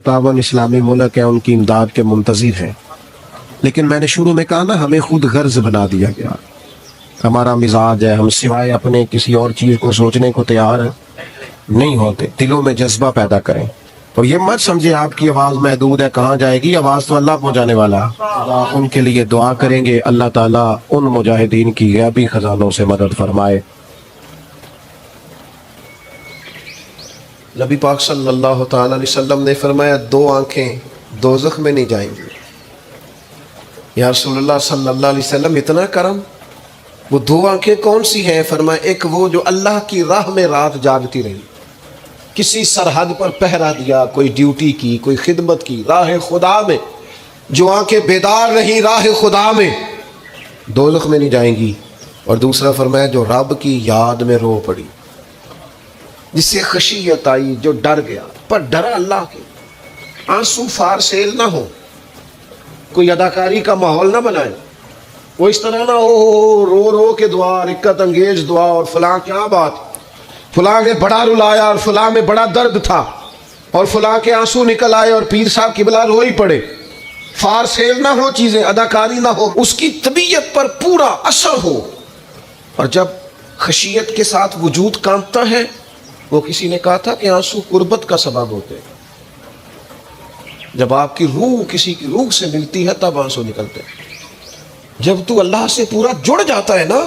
तावन इस्लामी मुल्क है, उनकी इमदाद के मुंतज़िर हैं। लेकिन मैंने शुरू में कहा ना, हमें खुद गर्ज बना दिया गया। हमारा मिजाज है, हम सिवाय अपने किसी और चीज़ को सोचने को तैयार नहीं होते। दिलों में जज्बा पैदा करें और ये मत समझे आपकी आवाज़ महदूद है, कहाँ जाएगी आवाज़ तो अल्लाह पहुँचाने वाला। उनके लिए दुआ करेंगे, अल्लाह ताला उन मुजाहिदीन की गैबी खजानों से मदद फरमाए। नबी पाक सल्लल्लाहु ताला अलैहि वसल्लम ने फरमाया, दो आंखें दोज़ख में नहीं जाएंगी। या रसूलुल्लाह सल्लल्लाहु अलैहि वसल्लम, इतना करम, वो दो आंखें कौन सी हैं? फरमाया, एक वो जो अल्लाह की राह में रात जागती रही, किसी सरहद पर पहरा दिया, कोई ड्यूटी की, कोई खिदमत की, राह खुदा में जो आंखें बेदार रही, राह खुदा में, दोज़ख में नहीं जाएंगी। और दूसरा फरमाया, जो रब की याद में रो पड़ी, जिससे खशियत आई, जो डर गया, पर डरा अल्लाह के, आंसू फार सेल ना हो, कोई अदाकारी का माहौल ना बनाए, वो इस तरह ना हो रो रो के दुआ, रिक्कत अंगेज दुआ, और फलां क्या बात, फलां ने बड़ा रुलाया और फलां में बड़ा दर्द था और फलां के आंसू निकल आए और पीर साहब किबला रो ही पड़े। फार सेल ना हो चीजें, अदाकारी ना हो, उसकी तबीयत पर पूरा असर हो। और जब खशियत के साथ वजूद कांपता है, वो किसी ने कहा था कि आंसू कुर्बत का सबब होते हैं। जब आपकी रूह किसी की रूह से मिलती है तब आंसू निकलते हैं। जब तू अल्लाह से पूरा जुड़ जाता है ना,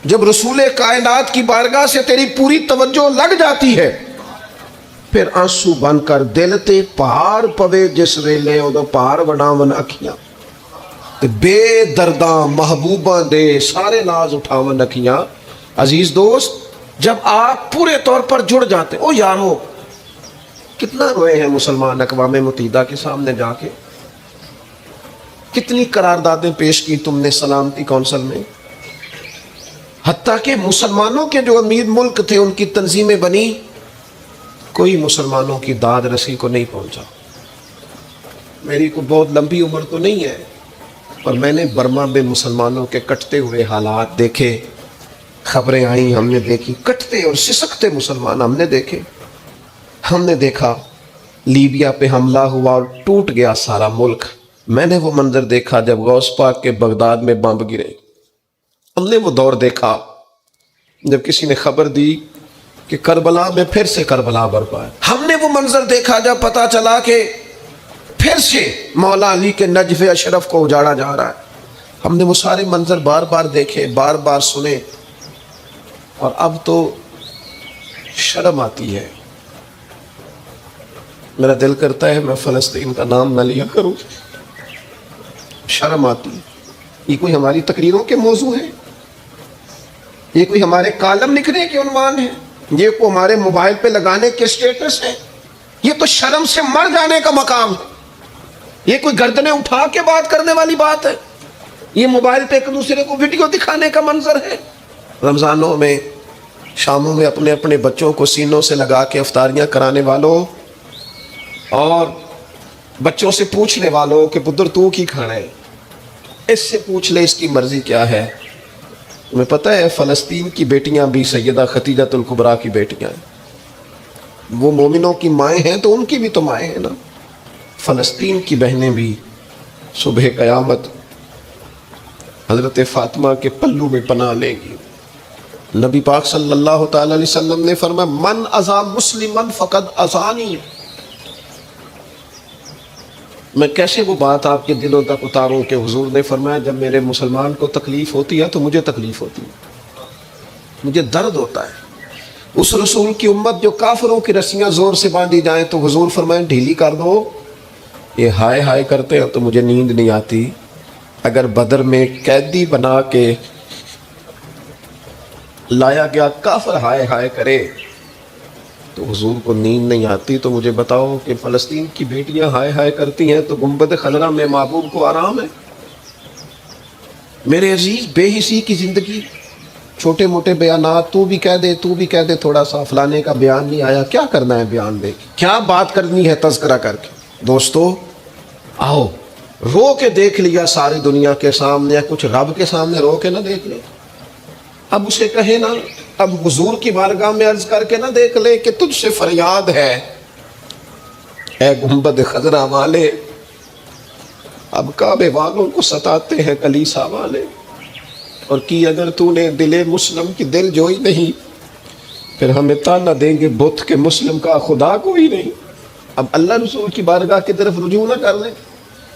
जब रसूल कायनात की बारगाह से तेरी पूरी तवज्जो लग जाती है, फिर आंसू बनकर दिल ते पार पवे जिस वेले उदों पार वडावन अखियां ते बेदर्दा महबूबा दे सारे नाज उठावन अखियां। अजीज दोस्त, जब आप पूरे तौर पर जुड़ जाते, ओ यारो कितना रोए हैं मुसलमान अक़वाम मुत्तहिदा के सामने जाके, कितनी करारदादें पेश की तुमने सलामती कौंसिल में। हत्ता कि मुसलमानों के जो अमीर मुल्क थे, उनकी तंजीमें बनी, कोई मुसलमानों की दाद रसी को नहीं पहुंचा। मेरी को बहुत लंबी उम्र तो नहीं है, पर मैंने बर्मा में मुसलमानों के कटते हुए हालात देखे, खबरें आई, हमने देखी, कटते और सिसकते मुसलमान हमने देखे। हमने देखा लीबिया पे हमला हुआ और टूट गया सारा मुल्क। मैंने वो मंजर देखा जब गौस पाक के बगदाद में बम गिरे। हमने वो दौर देखा जब किसी ने खबर दी कि करबला में फिर से करबला बरपा है। हमने वो मंजर देखा जब पता चला कि फिर से मौला अली के नजफ़ अशरफ को उजाड़ा जा रहा है। हमने वो सारे मंजर बार बार देखे, बार बार सुने, और अब तो शर्म आती है। मेरा दिल करता है मैं फ़लस्तीन का नाम ना लिया करूं, शर्म आती है। ये कोई हमारी तकरीरों के मौजू है? ये कोई हमारे कालम लिखने के उन्वान है? ये कोई हमारे मोबाइल पे लगाने के स्टेटस है? ये तो शर्म से मर जाने का मकाम है। ये कोई गर्दनें उठा के बात करने वाली बात है? ये मोबाइल पे एक दूसरे को वीडियो दिखाने का मंजर है? रमज़ानों में, शामों में अपने अपने बच्चों को सीनों से लगा के अफ्तारियाँ कराने वालों, और बच्चों से पूछने वालों कि पुत्र तू की खाना है, इससे पूछ ले इसकी मर्जी क्या है। तुम्हें पता है फ़लस्तीन की बेटियां भी सैयदा खतीजतुल कुबरा की बेटियां हैं। वो मोमिनों की माएँ हैं तो उनकी भी तो माएँ हैं ना। फ़लस्तीन की बहनें भी सुबह क़यामत हज़रत फ़ातिमा के पल्लू में पनाह लेंगी। नबी पाक सल्लल्लाहु ताला अलैहि वसल्लम ने फरमाया, मन अज़ा मुस्लिमन फ़क़द अज़ानी। मैं कैसे वो बात आपके दिलों तक उतारूं कि हुजूर ने फरमाया, जब मेरे मुसलमान को तकलीफ़ होती है तो मुझे तकलीफ़ होती है, मुझे दर्द होता है। उस रसूल की उम्मत जो काफिरों की रस्सियाँ ज़ोर से बांधी जाएं तो हुजूर फरमाए ढीली कर दो। ये हाय हाय करते हो तो मुझे नींद नहीं आती। अगर बदर में कैदी बना के लाया गया काफिर हाय हाय करे तो हुजूर को नींद नहीं आती, तो मुझे बताओ कि फ़लस्तीन की बेटियां हाय हाय करती हैं तो गुंबद खलरा में महबूब को आराम है। मेरे अजीज, बेहिसी की ज़िंदगी, छोटे मोटे बयानात, तू भी कह दे, तू भी कह दे, थोड़ा सा फलाने का बयान नहीं आया, क्या करना है बयान दे, क्या बात करनी है तज़किरा करके। दोस्तों आओ, रो के देख लिया सारी दुनिया के सामने, या कुछ रब के सामने रो के ना देख ले। अब उसे कहे ना, अब हुजूर की बारगाह में अर्ज करके ना देख ले कि तुझसे फरियाद है, اے گنبد خضرا والے، اب کعبے والوں کو ستاتے ہیں کلیسا والے، اور کی اگر تو نے دل مسلم کی دل جوئی نہیں، پھر ہمیں تانا دیں گے بت کے مسلم کا خدا کوئی نہیں۔ اب اللہ رسول کی بارگاہ کی طرف رجوع نہ کر لیں،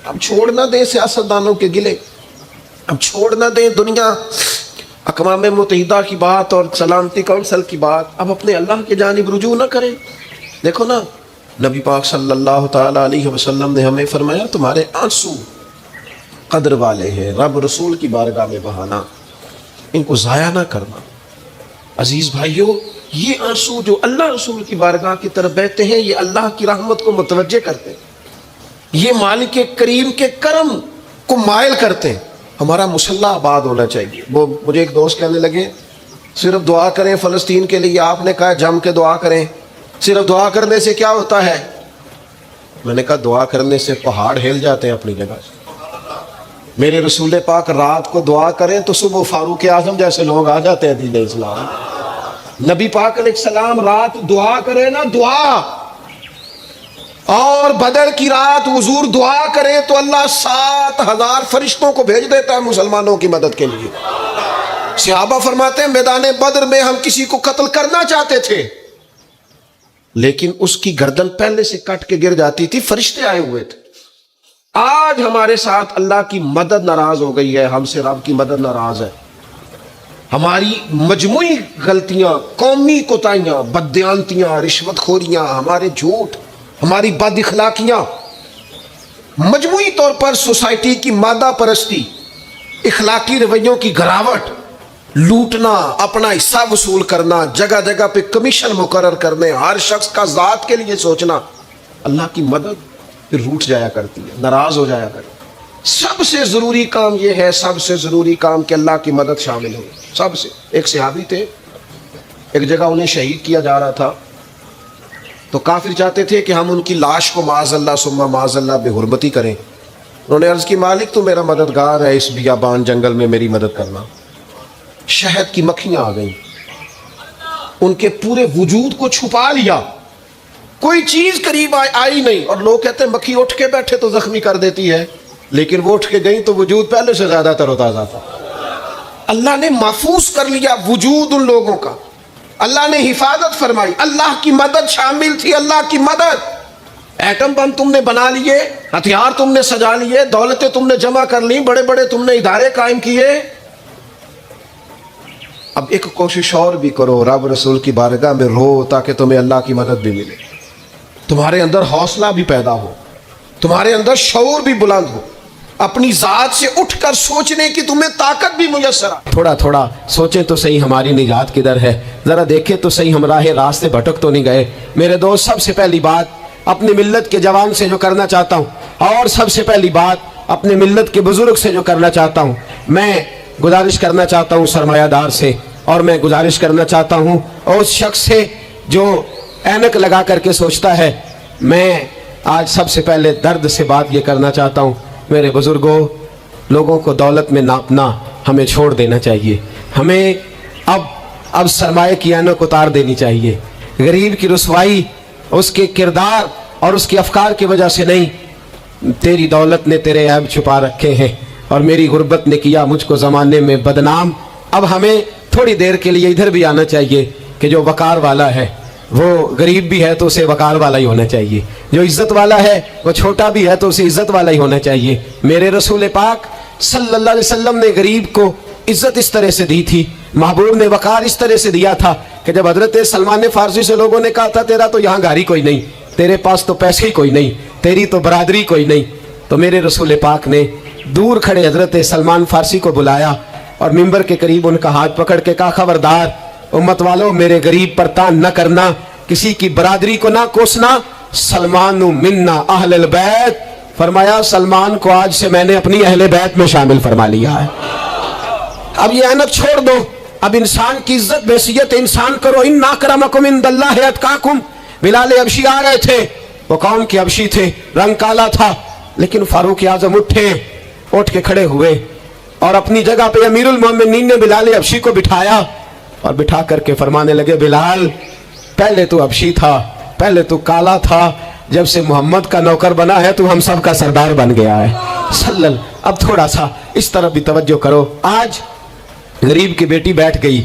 اب چھوڑ نہ دیں سیاستدانوں کے گلے، اب چھوڑ نہ دیں دنیا اقوام متحدہ کی بات اور سلامتی کونسل کی بات، اب اپنے اللہ کی جانب رجوع نہ کریں۔ دیکھو نا، نبی پاک صلی اللہ تعالیٰ علیہ وسلم نے ہمیں فرمایا تمہارے آنسو قدر والے ہیں، رب رسول کی بارگاہ میں بہانا، ان کو ضائع نہ کرنا۔ عزیز بھائیو، یہ آنسو جو اللہ رسول کی بارگاہ کی طرف بہتے ہیں، یہ اللہ کی رحمت کو متوجہ کرتے ہیں، یہ مالک کریم کے کرم کو مائل کرتے ہیں۔ ہمارا مسلح آباد ہونا چاہیے۔ وہ مجھے ایک دوست کہنے لگے صرف دعا کریں فلسطین کے لیے، آپ نے کہا جم کے دعا کریں، صرف دعا کرنے سے کیا ہوتا ہے؟ میں نے کہا دعا کرنے سے پہاڑ ہل جاتے ہیں اپنی جگہ سے۔ میرے رسول پاک رات کو دعا کریں تو صبح فاروق اعظم جیسے لوگ آ جاتے ہیں دین اسلام۔ نبی پاک علیہ السلام رات دعا کرے نا، دعا، اور بدر کی رات حضور دعا کرے تو اللہ 7,000 فرشتوں کو بھیج دیتا ہے مسلمانوں کی مدد کے لیے۔ صحابہ فرماتے ہیں میدان بدر میں ہم کسی کو قتل کرنا چاہتے تھے، لیکن اس کی گردن پہلے سے کٹ کے گر جاتی تھی، فرشتے آئے ہوئے تھے۔ آج ہمارے ساتھ اللہ کی مدد ناراض ہو گئی ہے، ہم سے رب کی مدد ناراض ہے۔ ہماری مجموعی غلطیاں، قومی کوتاہیاں، بددیانتیاں، رشوت خوریاں، ہمارے جھوٹ، ہماری بد اخلاقیاں، مجموعی طور پر سوسائٹی کی مادہ پرستی، اخلاقی رویوں کی گراوٹ، لوٹنا، اپنا حصہ وصول کرنا، جگہ جگہ پہ کمیشن مقرر کرنے، ہر شخص کا ذات کے لیے سوچنا، اللہ کی مدد پھر روٹ جایا کرتی ہے، ناراض ہو جایا کرتی ہے۔ سب سے ضروری کام یہ ہے، سب سے ضروری کام کہ اللہ کی مدد شامل ہو۔ سب سے، ایک صحابی تھے، ایک جگہ انہیں شہید کیا جا رہا تھا، تو کافر چاہتے تھے کہ ہم ان کی لاش کو معاذ اللہ ثم معاذ اللہ بے حرمتی کریں۔ انہوں نے عرض کی مالک تو میرا مددگار ہے، اس بیابان جنگل میں میری مدد کرنا۔ شہد کی مکھیاں آ گئیں، ان کے پورے وجود کو چھپا لیا، کوئی چیز قریب آئی نہیں، اور لوگ کہتے ہیں مکھی اٹھ کے بیٹھے تو زخمی کر دیتی ہے، لیکن وہ اٹھ کے گئیں تو وجود پہلے سے زیادہ تر و تازہ تھا۔ اللہ نے محفوظ کر لیا وجود ان لوگوں کا، اللہ نے حفاظت فرمائی، اللہ کی مدد شامل تھی، اللہ کی مدد۔ ایٹم بم تم نے بنا لیے، ہتھیار تم نے سجا لیے، دولتیں تم نے جمع کر لی، بڑے بڑے تم نے ادارے قائم کیے، اب ایک کوشش اور بھی کرو، رب رسول کی بارگاہ میں رو تاکہ تمہیں اللہ کی مدد بھی ملے، تمہارے اندر حوصلہ بھی پیدا ہو، تمہارے اندر شعور بھی بلند ہو، اپنی ذات سے اٹھ کر سوچنے کی تمہیں طاقت بھی میسر آئے۔ تھوڑا تھوڑا سوچیں تو صحیح ہماری نجات کدھر ہے، ذرا دیکھیں تو صحیح ہم راہ سے بھٹک تو نہیں گئے۔ میرے دوست، سب سے پہلی بات اپنی ملت کے جوان سے جو کرنا چاہتا ہوں، اور سب سے پہلی بات اپنے ملت کے بزرگ سے جو کرنا چاہتا ہوں، میں گزارش کرنا چاہتا ہوں سرمایہ دار سے، اور میں گزارش کرنا چاہتا ہوں اس شخص سے جو اینک لگا کر کے سوچتا ہے۔ میں آج سب سے پہلے درد سے بات یہ کرنا چاہتا ہوں، میرے بزرگوں، لوگوں کو دولت میں ناپنا ہمیں چھوڑ دینا چاہیے۔ ہمیں اب سرمایہ کی اینک اتار دینی چاہیے۔ غریب کی رسوائی اس کے کردار اور اس کے افکار کی وجہ سے نہیں، تیری دولت نے تیرے عیب چھپا رکھے ہیں، اور میری غربت نے کیا مجھ کو زمانے میں بدنام۔ اب ہمیں تھوڑی دیر کے لیے ادھر بھی آنا چاہیے کہ جو وقار والا ہے وہ غریب بھی ہے تو اسے وقار والا ہی ہونا چاہیے، جو عزت والا ہے وہ چھوٹا بھی ہے تو اسے عزت والا ہی ہونا چاہیے۔ میرے رسول پاک صلی اللہ علیہ وسلم نے غریب کو عزت اس طرح سے دی تھی، محبوب نے وقار اس طرح سے دیا تھا کہ جب حضرت سلمان فارسی سے لوگوں نے کہا تھا تیرا تو یہاں گھر ہی کوئی نہیں، تیرے پاس تو پیسے ہی کوئی نہیں، تیری تو برادری کوئی نہیں، تو میرے رسول پاک نے دور کھڑے حضرت سلمان فارسی کو بلایا اور ممبر کے قریب ان کا ہاتھ پکڑ کے کہا خبردار امت والوں، میرے غریب پر تان نہ کرنا، کسی کی برادری کو نہ کوسنا، سلمان منا اہل البیت، فرمایا سلمان کو آج سے میں نے اپنی اہل بیت میں شامل فرما لیا ہے۔ اب یہ اینک چھوڑ دو، اب انسان کی عزت بحیثیت انسان کرو۔ ان اکرمکم عند اللہ اتقاکم۔ بلال حبشی آ رہے تھے، وہ قوم کے حبشی تھے، رنگ کالا تھا، لیکن فاروق اعظم اٹھ کے کھڑے ہوئے اور اپنی جگہ پہ امیر المومنین نے بلال حبشی کو بٹھایا اور بٹھا کر کے فرمانے لگے بلال، پہلے تو حبشی تھا، پہلے تو کالا تھا، जब से मोहम्मद का नौकर बना है तो हम सब का सरदार बन गया है सल्लल। अब थोड़ा सा इस तरफ भी तवज्जो करो। आज गरीब की बेटी बैठ गई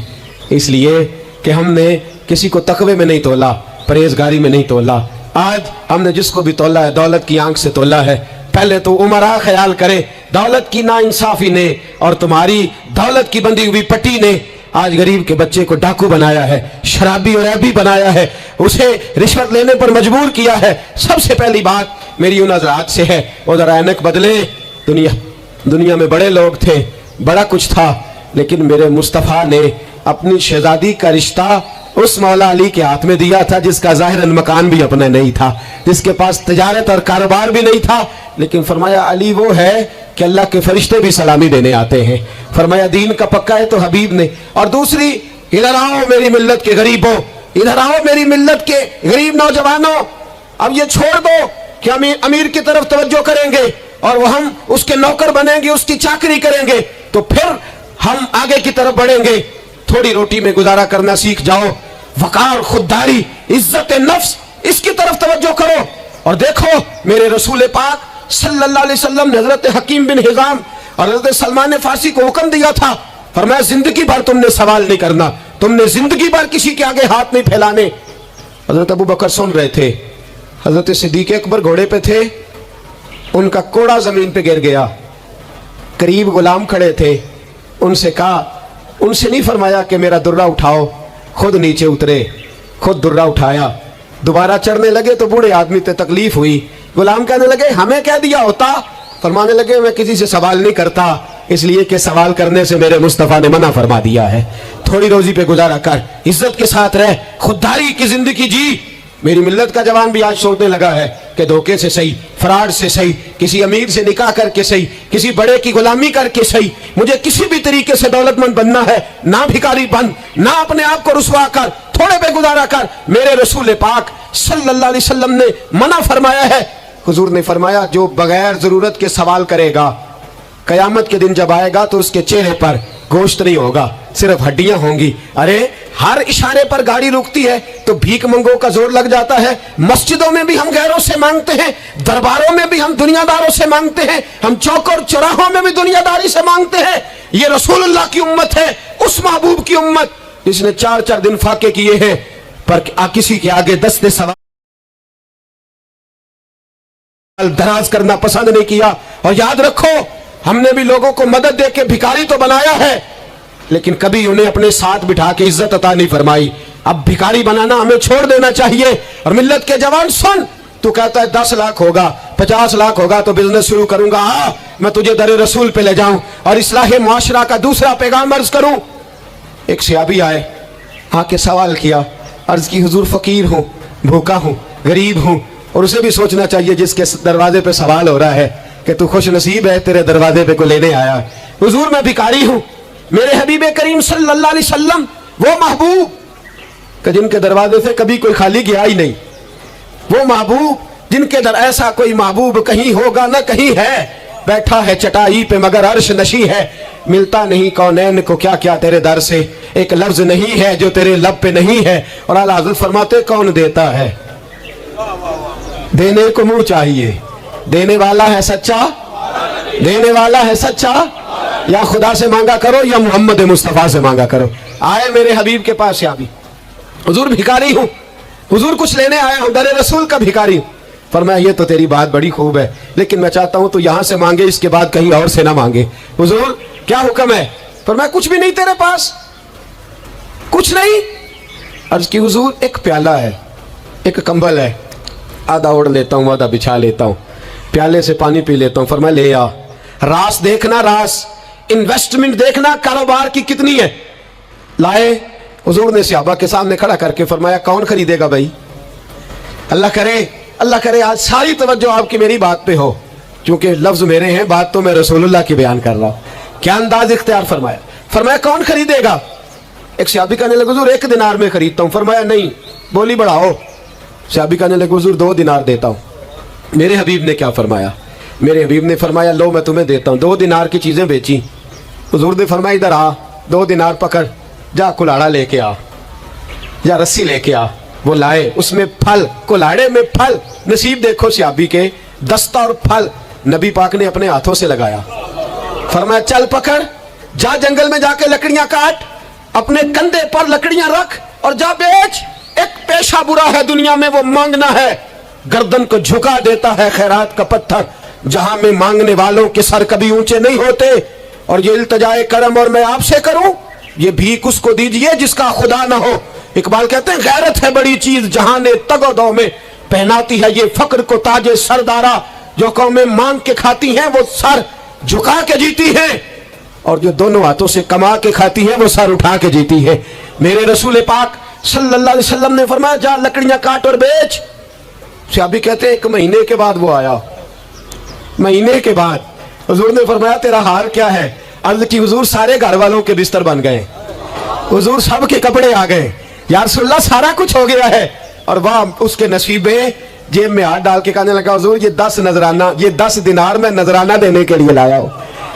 इसलिए कि हमने किसी को तकवे में नहीं तोला, परहेजगारी में नहीं तोला। आज हमने जिसको भी तोला है दौलत की आंख से तोला है। पहले तो उमरा ख्याल करे दौलत की नाइंसाफी ने और तुम्हारी दौलत की बंधी हुई पट्टी ने आज गरीब के बच्चे को डाकू बनाया है, शराबी और ऐबी बनाया है, उसे रिश्वत लेने पर मजबूर किया है। सबसे पहली बात मेरी उन हज़रात से है, उधर ऐनक बदले। दुनिया में बड़े लोग थे, बड़ा कुछ था, लेकिन मेरे मुस्तफ़ा ने अपनी शहजादी का रिश्ता उस मौला अली के हाथ में दिया था जिसका ज़ाहिरन मकान भी अपना नहीं था, जिसके पास तिजारत और कारोबार भी नहीं था, लेकिन फरमाया अली वो है कि अल्लाह के फरिश्ते भी सलामी देने आते हैं। फरमाया दीन का पक्का है तो हबीब ने। और दूसरी, इधर आओ मेरी मिल्लत के गरीबों, इधर आओ मेरी मिल्लत के गरीब नौजवानों, अब ये छोड़ दो कि हम अमीर की तरफ तवज्जो करेंगे और वो हम उसके नौकर बनेंगे, उसकी चाकरी करेंगे तो फिर हम आगे की तरफ बढ़ेंगे। थोड़ी रोटी में गुजारा करना सीख जाओ। वकार, खुददारी, इज्जत नफ्स, इसकी तरफ तवज्जो करो। और देखो मेरे रसूल पाक सल्लल्लाहु अलैहि वसल्लम ने हजरत हकीम बिन हिजाम और हजरत सलमान फारसी को हुक्म दिया था, फरमाया जिंदगी भर तुमने सवाल नहीं करना, तुमने जिंदगी भर किसी के आगे हाथ नहीं फैलाने। हजरत अबू बकर सुन रहे थे, हजरत सिद्दीक अकबर घोड़े पे थे, उनका कोड़ा जमीन पे गिर गया, करीब गुलाम खड़े थे, उनसे कहा, उनसे नहीं फरमाया कि मेरा दुर्रा उठाओ, खुद नीचे उतरे, खुद दुर्रा उठाया, दोबारा चढ़ने लगे तो बूढ़े आदमी पे तकलीफ हुई। गुलाम कहने लगे हमें कह दिया होता, फरमाने लगे मैं किसी से सवाल नहीं करता, इसलिए कि सवाल करने से मेरे मुस्तफ़ा ने मना फरमा दिया है। थोड़ी रोजी पे गुजारा कर, इज्जत के साथ रह, खुददारी की जिंदगी जी। मेरी मिल्लत का जवान भी आज सोचने लगा है कि धोखे से सही, फ्रॉड से सही, किसी अमीर से निकाह करके सही, किसी बड़े की गुलामी करके सही, मुझे किसी भी तरीके से दौलतमंद बनना है, ना भिखारी बन, ना अपने आप को रुसवा कर, थोड़े पे गुजारा कर। मेरे रसूल पाक सल्लल्लाहु अलैहि वसल्लम ने मना फरमाया है। हुजूर ने फरमाया जो बगैर जरूरत के सवाल करेगा कयामत के दिन जब आएगा तो उसके चेहरे पर गोश्त नहीं होगा, सिर्फ हड्डियां होंगी। अरे हर इशारे पर गाड़ी रुकती है तो भीख मंगों का जोर लग जाता है। मस्जिदों में भी हम गैरों से मांगते हैं, दरबारों में भी हम दुनियादारों से मांगते हैं, हम चौक और चौराहों में भी दुनियादारी से मांगते हैं। ये रसूलुल्लाह की उम्मत है, उस महबूब की उम्मत जिसने 4-4 दिन फाके किए हैं पर किसी के आगे 10 सवाल दराज करना पसंद नहीं किया। और याद रखो हमने भी लोगों को मदद दे के भिखारी तो बनाया है, लेकिन कभी उन्हें अपने साथ बिठा के इज्जत अता नहीं फरमाई। अब भिखारी बनाना हमें छोड़ देना चाहिए। और मिल्लत के जवान सुन, तू कहता है 10 लाख होगा, 50 लाख होगा तो बिजनेस शुरू करूंगा, हाँ मैं तुझे दर रसूल पे ले जाऊं और इस्लाह मुआशरा का दूसरा पैगाम अर्ज करूं। एक सहाबी आए, आके सवाल किया, अर्ज की हुजूर फकीर हूं, भूखा हूं, गरीब हूं। और उसे भी सोचना चाहिए जिसके दरवाजे पे सवाल हो रहा है कि तू खुश नसीब है, तेरे दरवाजे पे को लेने आया। हुजूर मैं भिखारी हूं, मेरे हबीब करीम सल्लल्लाहु अलैहि वसल्लम वो महबूब कि जिनके दरवाजे से कभी कोई खाली गया ही नहीं, वो महबूब जिनके दर ऐसा कोई महबूब कहीं होगा ना कहीं है, बैठा है चटाई पे मगर अर्श नशी है, मिलता नहीं कौनैन को क्या क्या तेरे दर से, एक लफ्ज नहीं है जो तेरे लब पे नहीं है। और आला हज़रत फरमाते कौन देता है, देने को मुंह चाहिए, देने वाला है सच्चा, देने वाला है सच्चा, या खुदा से मांगा करो या मोहम्मद मुस्तफ़ा से मांगा करो। आए मेरे हबीब के पास या भी, हुजूर भिखारी हूं, हुजूर कुछ लेने आया हूं, दर रसूल का भिखारी हूं। फरमाया ये तो तेरी बात बड़ी खूब है, लेकिन मैं चाहता हूं तू यहां से मांगे, इसके बाद कहीं और से ना मांगे। हुजूर क्या हुक्म है? फरमाया कुछ भी नहीं तेरे पास, कुछ नहीं। अर्ज की हुजूर एक प्याला है, एक कंबल है, आधा ओढ़ लेता हूं, आधा बिछा लेता हूं, प्याले से पानी पी लेता हूं। फरमाया ले आ, रास देखना, रास इन्वेस्टमेंट देखना कारोबार की कितनी है। लाए, हुजूर ने सहाबा के सामने खड़ा करके फरमाया कौन खरीदेगा भाई? अल्लाह करे आज सारी तवज्जो आपकी मेरी बात पे हो, क्योंकि लफ्ज मेरे हैं, बात तो मैं रसूलुल्लाह की बयान कर रहा हूं। क्या अंदाज इख्तियार फरमाया? फरमाया कौन खरीदेगा? एक सहाबी कहने लगे हुजूर 1 दिनार में खरीदता हूं। फरमाया नहीं, बोली बढ़ाओ। सहाबी कहने लगे हुजूर 2 दिनार देता हूं। मेरे हबीब ने क्या फरमाया? मेरे हबीब ने फरमाया लो मैं तुम्हें देता हूं। 2 दिनार की चीजें बेची। हुजूर ने फरमाया इधर आ, 2 दिनार पकड़, जा कुल्हाड़ा लेके आ, या रस्सी लेके आ, وہ لائے, اس میں پھل, کلاڑے میں پھل. نصیب دیکھو صحابی کے, دستہ اور پھل نبی پاک نے اپنے ہاتھوں سے لگایا. فرمایا چل پکڑ, جا جنگل میں جا کے لکڑیاں کاٹ, اپنے کندھے پر لکڑیاں رکھ اور جا بیچ. ایک پیشہ برا ہے دنیا میں, وہ مانگنا ہے. گردن کو جھکا دیتا ہے خیرات کا پتھر, جہاں میں مانگنے والوں کے سر کبھی اونچے نہیں ہوتے. اور یہ التجائے کرم اور میں آپ سے کروں, یہ بھیک اس کو دیجئے جس کا خدا نہ ہو. اقبال کہتے ہیں غیرت ہے بڑی چیز جہاں نے تگ و دو میں, پہناتی ہے یہ فقر کو تاج سردارا. جو قومیں مانگ کے کھاتی ہیں وہ سر جھکا کے جیتی ہیں, اور جو دونوں ہاتھوں سے کما کے کھاتی ہیں وہ سر اٹھا کے جیتی ہے. میرے رسول پاک صلی اللہ علیہ وسلم نے فرمایا جا لکڑیاں کاٹ اور بیچ. صحابی کہتے ہیں 1 مہینے کے بعد وہ آیا. مہینے کے بعد حضور نے فرمایا تیرا حال کیا ہے؟ عرض کی حضور سارے گھر والوں کے بستر بن گئے, حضور سب کے کپڑے آ گئے, یا رسول اللہ سارا کچھ ہو گیا ہے. اور وہاں اس کے نصیب میں جیب میں ہاتھ ڈال کے کہنے لگا حضور یہ 10 نذرانہ, یہ 10 دینار میں نذرانہ دینے کے لیے لایا ہوں,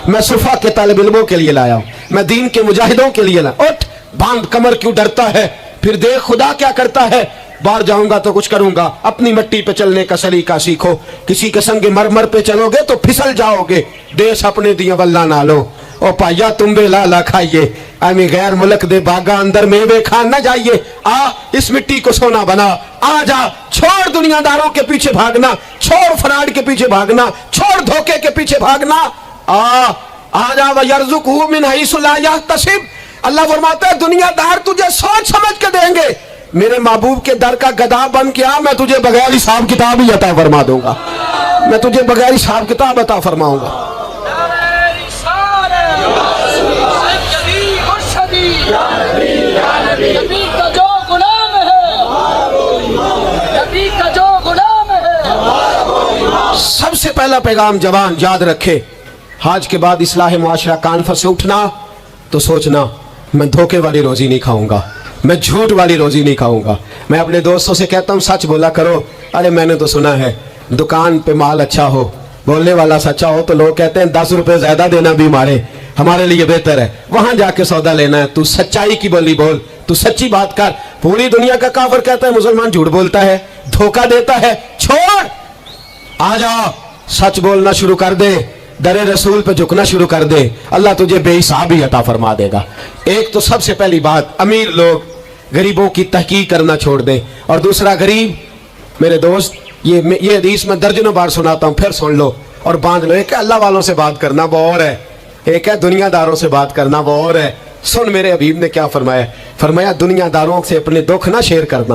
میں صفا کے طالب علموں کے لیے لایا ہوں, میں دین کے مجاہدوں کے لیے لایا. اٹھ باندھ کمر کیوں ڈرتا ہے, پھر دیکھ خدا کیا کرتا ہے. باہر جاؤں گا تو کچھ کروں گا, اپنی مٹی پہ چلنے کا سلیقہ سیکھو, کسی کے سنگ مرمر پہ چلو گے تو پھسل جاؤ گے. دیس اپنے دیا واللہ نہ لو, او پایا تم بے لالا کھائیے, امی غیر ملک دے باغا اندر میوے کھان نہ جائیے. آ اس مٹی کو سونا بنا, آ جا, چھوڑ دنیا داروں کے پیچھے بھاگنا, چھوڑ فراڈ کے پیچھے بھاگنا, چھوڑ دھوکے کے پیچھے بھاگنا. آ جا وَيَرْزُقْهُ مِنْ حَيْثُ لَا يَحْتَسِبُ. اللہ فرماتا ہے دنیا دار تجھے سوچ سمجھ کے دیں گے, میرے محبوب کے در کا گدھا بن کے آ, میں تجھے بغیر حساب کتاب ہی عطا فرما دوں گا, میں تجھے بغیر حساب کتاب عطا فرماؤں گا. سب سے پہلا پیغام جوان یاد رکھے, حج کے بعد اصلاح معاشرہ کانفرنس سے اٹھنا تو سوچنا میں دھوکے والی روزی نہیں کھاؤں گا, میں جھوٹ والی روزی نہیں کھاؤں گا. میں اپنے دوستوں سے کہتا ہوں سچ بولا کرو. ارے میں نے تو سنا ہے دکان پہ مال اچھا ہو, بولنے والا سچا ہو, تو لوگ کہتے ہیں 10 روپے زیادہ دینا بھی ہمارے لیے بہتر ہے, وہاں جا کے سودا لینا ہے. تو سچائی کی بولی بول, تو سچی بات کر. پوری دنیا کا کافر کہتا ہے مسلمان جھوٹ بولتا ہے, دھوکہ دیتا ہے. چھوڑ, آ جا, سچ بولنا شروع کر دے, در رسول پہ جھکنا شروع کر دے, اللہ تجھے بے حساب ہی عطا فرما دے گا. ایک تو سب سے پہلی بات, امیر لوگ غریبوں کی تحقیق کرنا چھوڑ دیں. اور دوسرا, غریب میرے دوست, یہ حدیث میں درجنوں بار سناتا ہوں, پھر سن لو اور باندھ لو. ایک ہے اللہ والوں سے بات کرنا, وہ اور ہے. ایک ہے دنیا داروں سے بات کرنا, وہ اور ہے. سن میرے حبیب نے کیا فرمایا. فرمایا دنیا داروں سے اپنے دکھ نہ شیئر کرنا,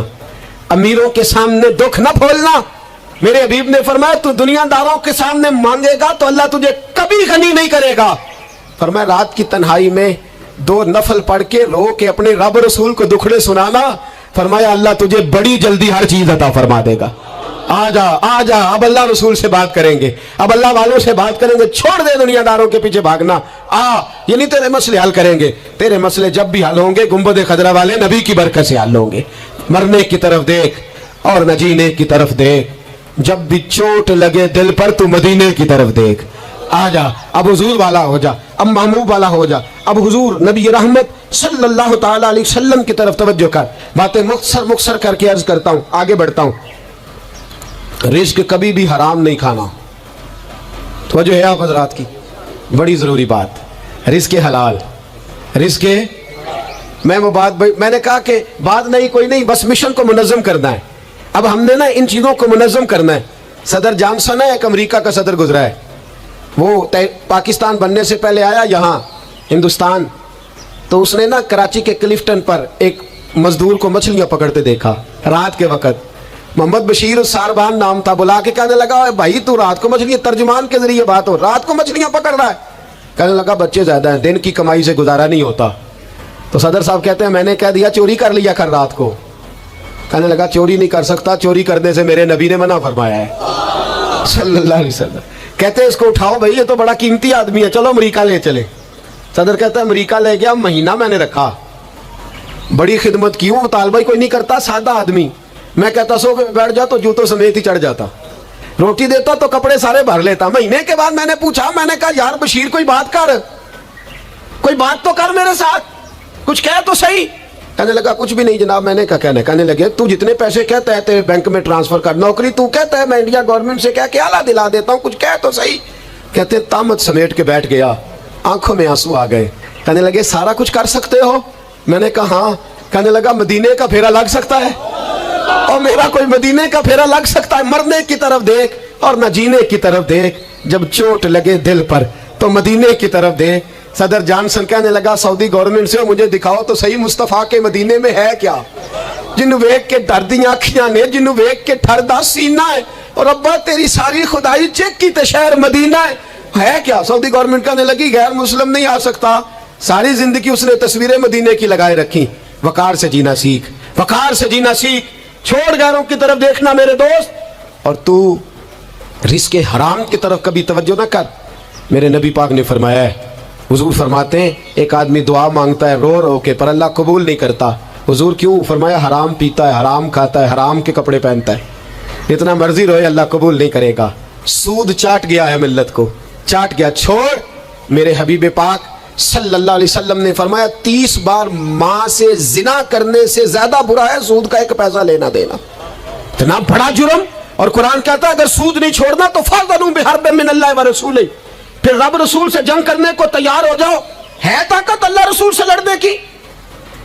امیروں کے سامنے دکھ نہ پھولنا. میرے حبیب نے فرمایا تو دنیا داروں کے سامنے مانگے گا تو اللہ تجھے کبھی غنی نہیں کرے گا. فرمایا رات کی تنہائی میں 2 نفل پڑھ کے رو کے اپنے رب رسول کو دکھڑے سنانا, فرمایا اللہ تجھے بڑی جلدی ہر چیز عطا فرما دے گا. آ جا, آ جا, اب اللہ رسول سے بات کریں گے, اب اللہ والوں سے بات کریں گے. چھوڑ دے دنیا داروں کے پیچھے بھاگنا. یہ نہیں تیرے مسئلے حل کریں گے, تیرے مسئلے جب بھی حل ہوں گے گنبد خضرا والے نبی کی برکت سے حل ہوں گے. مرنے کی طرف دیکھ اور نہ جینے کی طرف دیکھ, جب بھی چوٹ لگے دل پر تو مدینے کی طرف دیکھ. آ جا, اب حضور والا ہو جا, اب محبوب والا ہو جا, اب حضور نبی رحمت صلی اللہ تعالی علیہ وسلم کی طرف توجہ کر. باتیں مختصر کر کے عرض کرتا ہوں, آگے بڑھتا ہوں. رزق کبھی بھی حرام نہیں کھانا. توجہ ہے آپ حضرات کی, بڑی ضروری بات. رزق حلال, رزق میں وہ بات میں نے کہا کہ بات نہیں کوئی نہیں, بس مشن کو منظم کرنا ہے. اب ہم نے نا ان چیزوں کو منظم کرنا ہے. صدر جانسن ہے, ایک امریکہ کا صدر گزرا ہے, وہ پاکستان بننے سے پہلے آیا یہاں ہندوستان, تو اس نے نا کراچی کے کلفٹن پر ایک مزدور کو مچھلیاں پکڑتے دیکھا رات کے وقت. محمد بشیر ساربان نام تھا. بلا کے کہنے لگا بھائی تو رات کو مچھلیاں, ترجمان کے ذریعے بات ہو, رات کو مچھلیاں پکڑ رہا ہے. کہنے لگا بچے زیادہ ہیں, دن کی کمائی سے گزارا نہیں ہوتا. تو صدر صاحب کہتے ہیں میں نے کہہ دیا چوری کر لیا کر رات کو. کہنے لگا چوری نہیں کر سکتا, چوری کرنے سے میرے نبی نے منع فرمایا ہے صلی اللہ علیہ وسلم. کہتے ہیں اس کو اٹھاؤ بھائی, یہ تو بڑا قیمتی آدمی ہے, چلو امریکہ لے چلے. صدر کہتا ہے امریکہ لے گیا, مہینہ میں نے رکھا, بڑی خدمت کی, وہ مطالبہ کوئی نہیں کرتا, سادہ آدمی. میں کہتا سو کہ بیٹھ جا تو جوتوں سمیت ہی چڑھ جاتا, روٹی دیتا تو کپڑے سارے بھر لیتا. مہینے کے بعد میں نے پوچھا, میں نے کہا یار بشیر کوئی بات کر, کوئی بات تو کر میرے ساتھ, کچھ کہہ تو صحیح. کہنے لگا کچھ بھی نہیں جناب. میں نے کہا کہنے لگے تو جتنے پیسے کہتا ہے تیرے بینک میں ٹرانسفر کر, نوکری تو کہتا ہے میں انڈیا گورنمنٹ سے کہہ کے اعلیٰ دلا دیتا ہوں, کچھ کہہ تو صحیح. کہتے طامت سمیٹ کے بیٹھ گیا, آنکھوں میں آنسو آ گئے. کہنے لگے سارا کچھ کر سکتے ہو؟ میں نے کہا ہاں. کہنے لگا مدینے کا پھیرا لگ سکتا ہے؟ اور میرا کوئی مدینے کا پھیرا لگ سکتا ہے؟ مرنے کی طرف دیکھ اور نہ جینے کی طرف دیکھ, جب چوٹ لگے دل پر تو مدینے کی طرف دیکھ. صدر جانسن کہنے لگا سعودی گورنمنٹ سے مجھے دکھاؤ تو صحیح مصطفیٰ کے مدینے میں ہے کیا, جنہوں ویک کے ڈردیاں اکھیاں نے, جنہوں ویک کے ٹھردا سینہ ہے, اور ابا تیری ساری خدائی چیک کی تے شہر مدینہ ہے کیا. سعودی گورنمنٹ کہنے لگی غیر مسلم نہیں آ سکتا. ساری زندگی اس نے تصویریں مدینے کی لگائے رکھی. وقار سے جینا سیکھ, وقار سے جینا سیکھ, چھوڑ غیروں کی طرف دیکھنا میرے دوست, اور تو رزق حرام کی طرف کبھی توجہ نہ کر. میرے نبی پاک نے فرمایا ہے, حضور فرماتے ہیں ایک آدمی دعا مانگتا ہے رو رو کے, پر اللہ قبول نہیں کرتا. حضور کیوں؟ فرمایا حرام پیتا ہے, حرام کھاتا ہے, حرام کے کپڑے پہنتا ہے, اتنا مرضی روئے اللہ قبول نہیں کرے گا. سود چاٹ گیا ہے ملت کو, چاٹ گیا. چھوڑ. میرے حبیب پاک صلی اللہ علیہ وسلم نے فرمایا 30 بار ماں سے زنا کرنے سے زیادہ برا ہے سود کا 1 پیسہ لینا دینا. اتنا بڑا جرم. اور قرآن کہتا ہے اگر سود نہیں چھوڑنا تو فَأْذَنُوا بِحَرْبٍ مِّنَ اللَّهِ وَرَسُولِهِ, پھر رب رسول سے جنگ کرنے کو تیار ہو جاؤ. ہے طاقت اللہ رسول سے لڑنے کی؟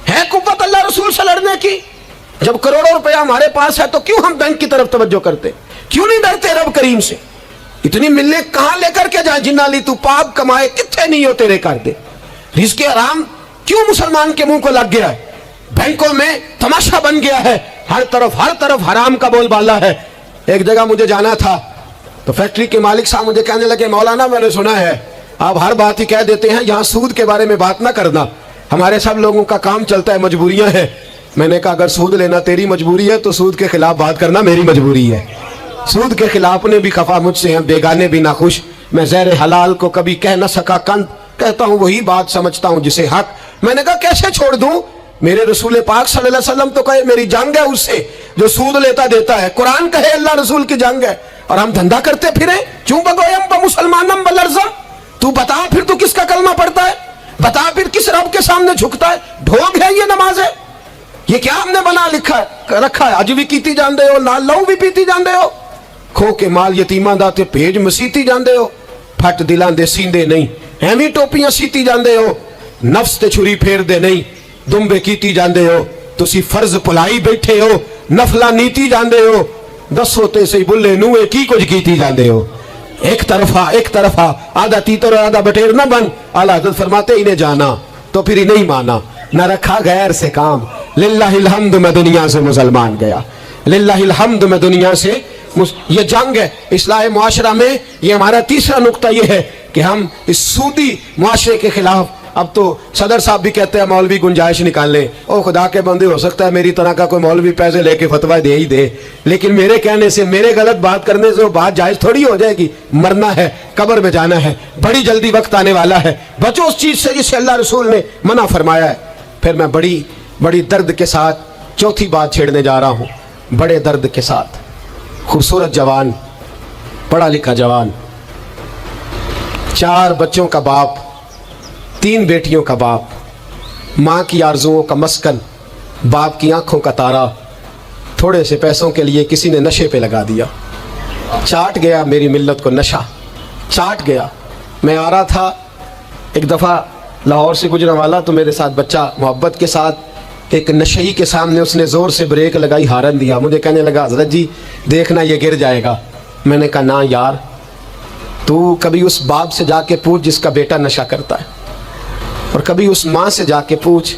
ہے قوت اللہ رسول سے لڑنے کی؟ جب کروڑوں روپیہ ہمارے پاس ہے تو کیوں ہم بینک کی طرف توجہ کرتے؟ کیوں نہیں ڈرتے رب کریم سے؟ اتنی ملیں کہاں لے کر کے جائیں جنہ لی تو پاپ کمائے کتنے نہیں ہو تیرے کر دے. رزق حرام کیوں مسلمان کے منہ کو لگ گیا ہے؟ بینکوں میں تماشا بن گیا ہے, ہر طرف حرام کا بول بالا ہے. ایک جگہ مجھے جانا تھا تو فیکٹری کے مالک صاحب مجھے کہنے لگے مولانا میں نے سنا ہے آپ ہر بات ہی کہہ دیتے ہیں, یہاں سود کے بارے میں بات نہ کرنا, ہمارے سب لوگوں کا کام چلتا ہے, مجبوریاں ہیں. میں نے کہا اگر سود لینا تیری مجبوری ہے تو سود کے خلاف بات کرنا میری مجبوری ہے. سود کے خلاف نے بھی خفا مجھ سے ہیں, بیگانے بھی ناخوش. میں زہر حلال کو کبھی کہہ نہ سکا کند, کہتا ہوں وہی بات سمجھتا ہوں جسے حق. میں نے کہا کیسے چھوڑ دوں؟ میرے رسول پاک صلی اللہ علیہ وسلم تو کہے میری جنگ ہے اس سے جو سود لیتا دیتا ہے. قرآن کہے اللہ رسول کی جنگ ہے, اور ہم دھندا کرتے پھریں. چوں بگویم با مسلمانم بلرزم. تو بتا پھر تو کس کا کلمہ پڑھتا ہے, بتا پھر کس رب کے سامنے جھکتا ہے. ڈھونگ ہے یہ نماز ہے؟ یہ کیا ہم نے بنا رکھا ہے؟ اج بھی کیتی جاندے ہو, نال لہو بھی پیتی جاندے ہو, کھو کے مال یتیماں دا تے بھیج مسیتی جاندے ہو, پھٹ دلاں دے سیندے نہیں, ایویں ٹوپیاں سیتی جاندے ہو, نفس تے چھری پھیر دے نہیں, دمبے کیتی جاندے ہو. تسی فرض پلائی بیٹھے ہو, نفلا نیتی جاندے ہو, دسو تے سی بلے نوے کی کچھ کیتی جاندے ہو. ایک طرفہ آدھا تیتر اور آدھا بٹیر نہ بن. اعلیٰ حضرت فرماتے انہیں جانا تو پھر انہیں مانا, نہ رکھا غیر سے کام. للہ الحمد میں دنیا سے مسلمان گیا, للہ الحمد میں دنیا سے. یہ جنگ ہے اصلاح معاشرہ میں. یہ ہمارا تیسرا نقطہ یہ ہے کہ ہم اس سودی معاشرے کے خلاف. اب تو صدر صاحب بھی کہتے ہیں مولوی گنجائش نکال لیں. او خدا کے بندے, ہو سکتا ہے میری طرح کا کوئی مولوی پیسے لے کے فتویٰ دے ہی دے, لیکن میرے کہنے سے, میرے غلط بات کرنے سے وہ بات جائز تھوڑی ہو جائے گی. مرنا ہے, قبر میں جانا ہے, بڑی جلدی وقت آنے والا ہے. بچو اس چیز سے جسے اللہ رسول نے منع فرمایا ہے. پھر میں بڑی درد کے ساتھ چوتھی بات چھیڑنے جا رہا ہوں. بڑے درد کے ساتھ خوبصورت جوان, پڑھا لکھا جوان, 4 بچوں کا باپ, 3 بیٹیوں کا باپ, ماں کی آرزوؤں کا مسکن, باپ کی آنکھوں کا تارا, تھوڑے سے پیسوں کے لیے کسی نے نشے پہ لگا دیا. چاٹ گیا میری ملت کو نشہ, چاٹ گیا. میں آ رہا تھا ایک دفعہ لاہور سے گزرا والا, تو میرے ساتھ بچہ محبت کے ساتھ ایک نشئی کے سامنے اس نے زور سے بریک لگائی, ہارن دیا. مجھے کہنے لگا حضرت جی دیکھنا یہ گر جائے گا. میں نے کہا نا یار, تو کبھی اس باپ سے جا کے پوچھ جس کا بیٹا نشہ کرتا ہے, اور کبھی اس ماں سے جا کے پوچھ,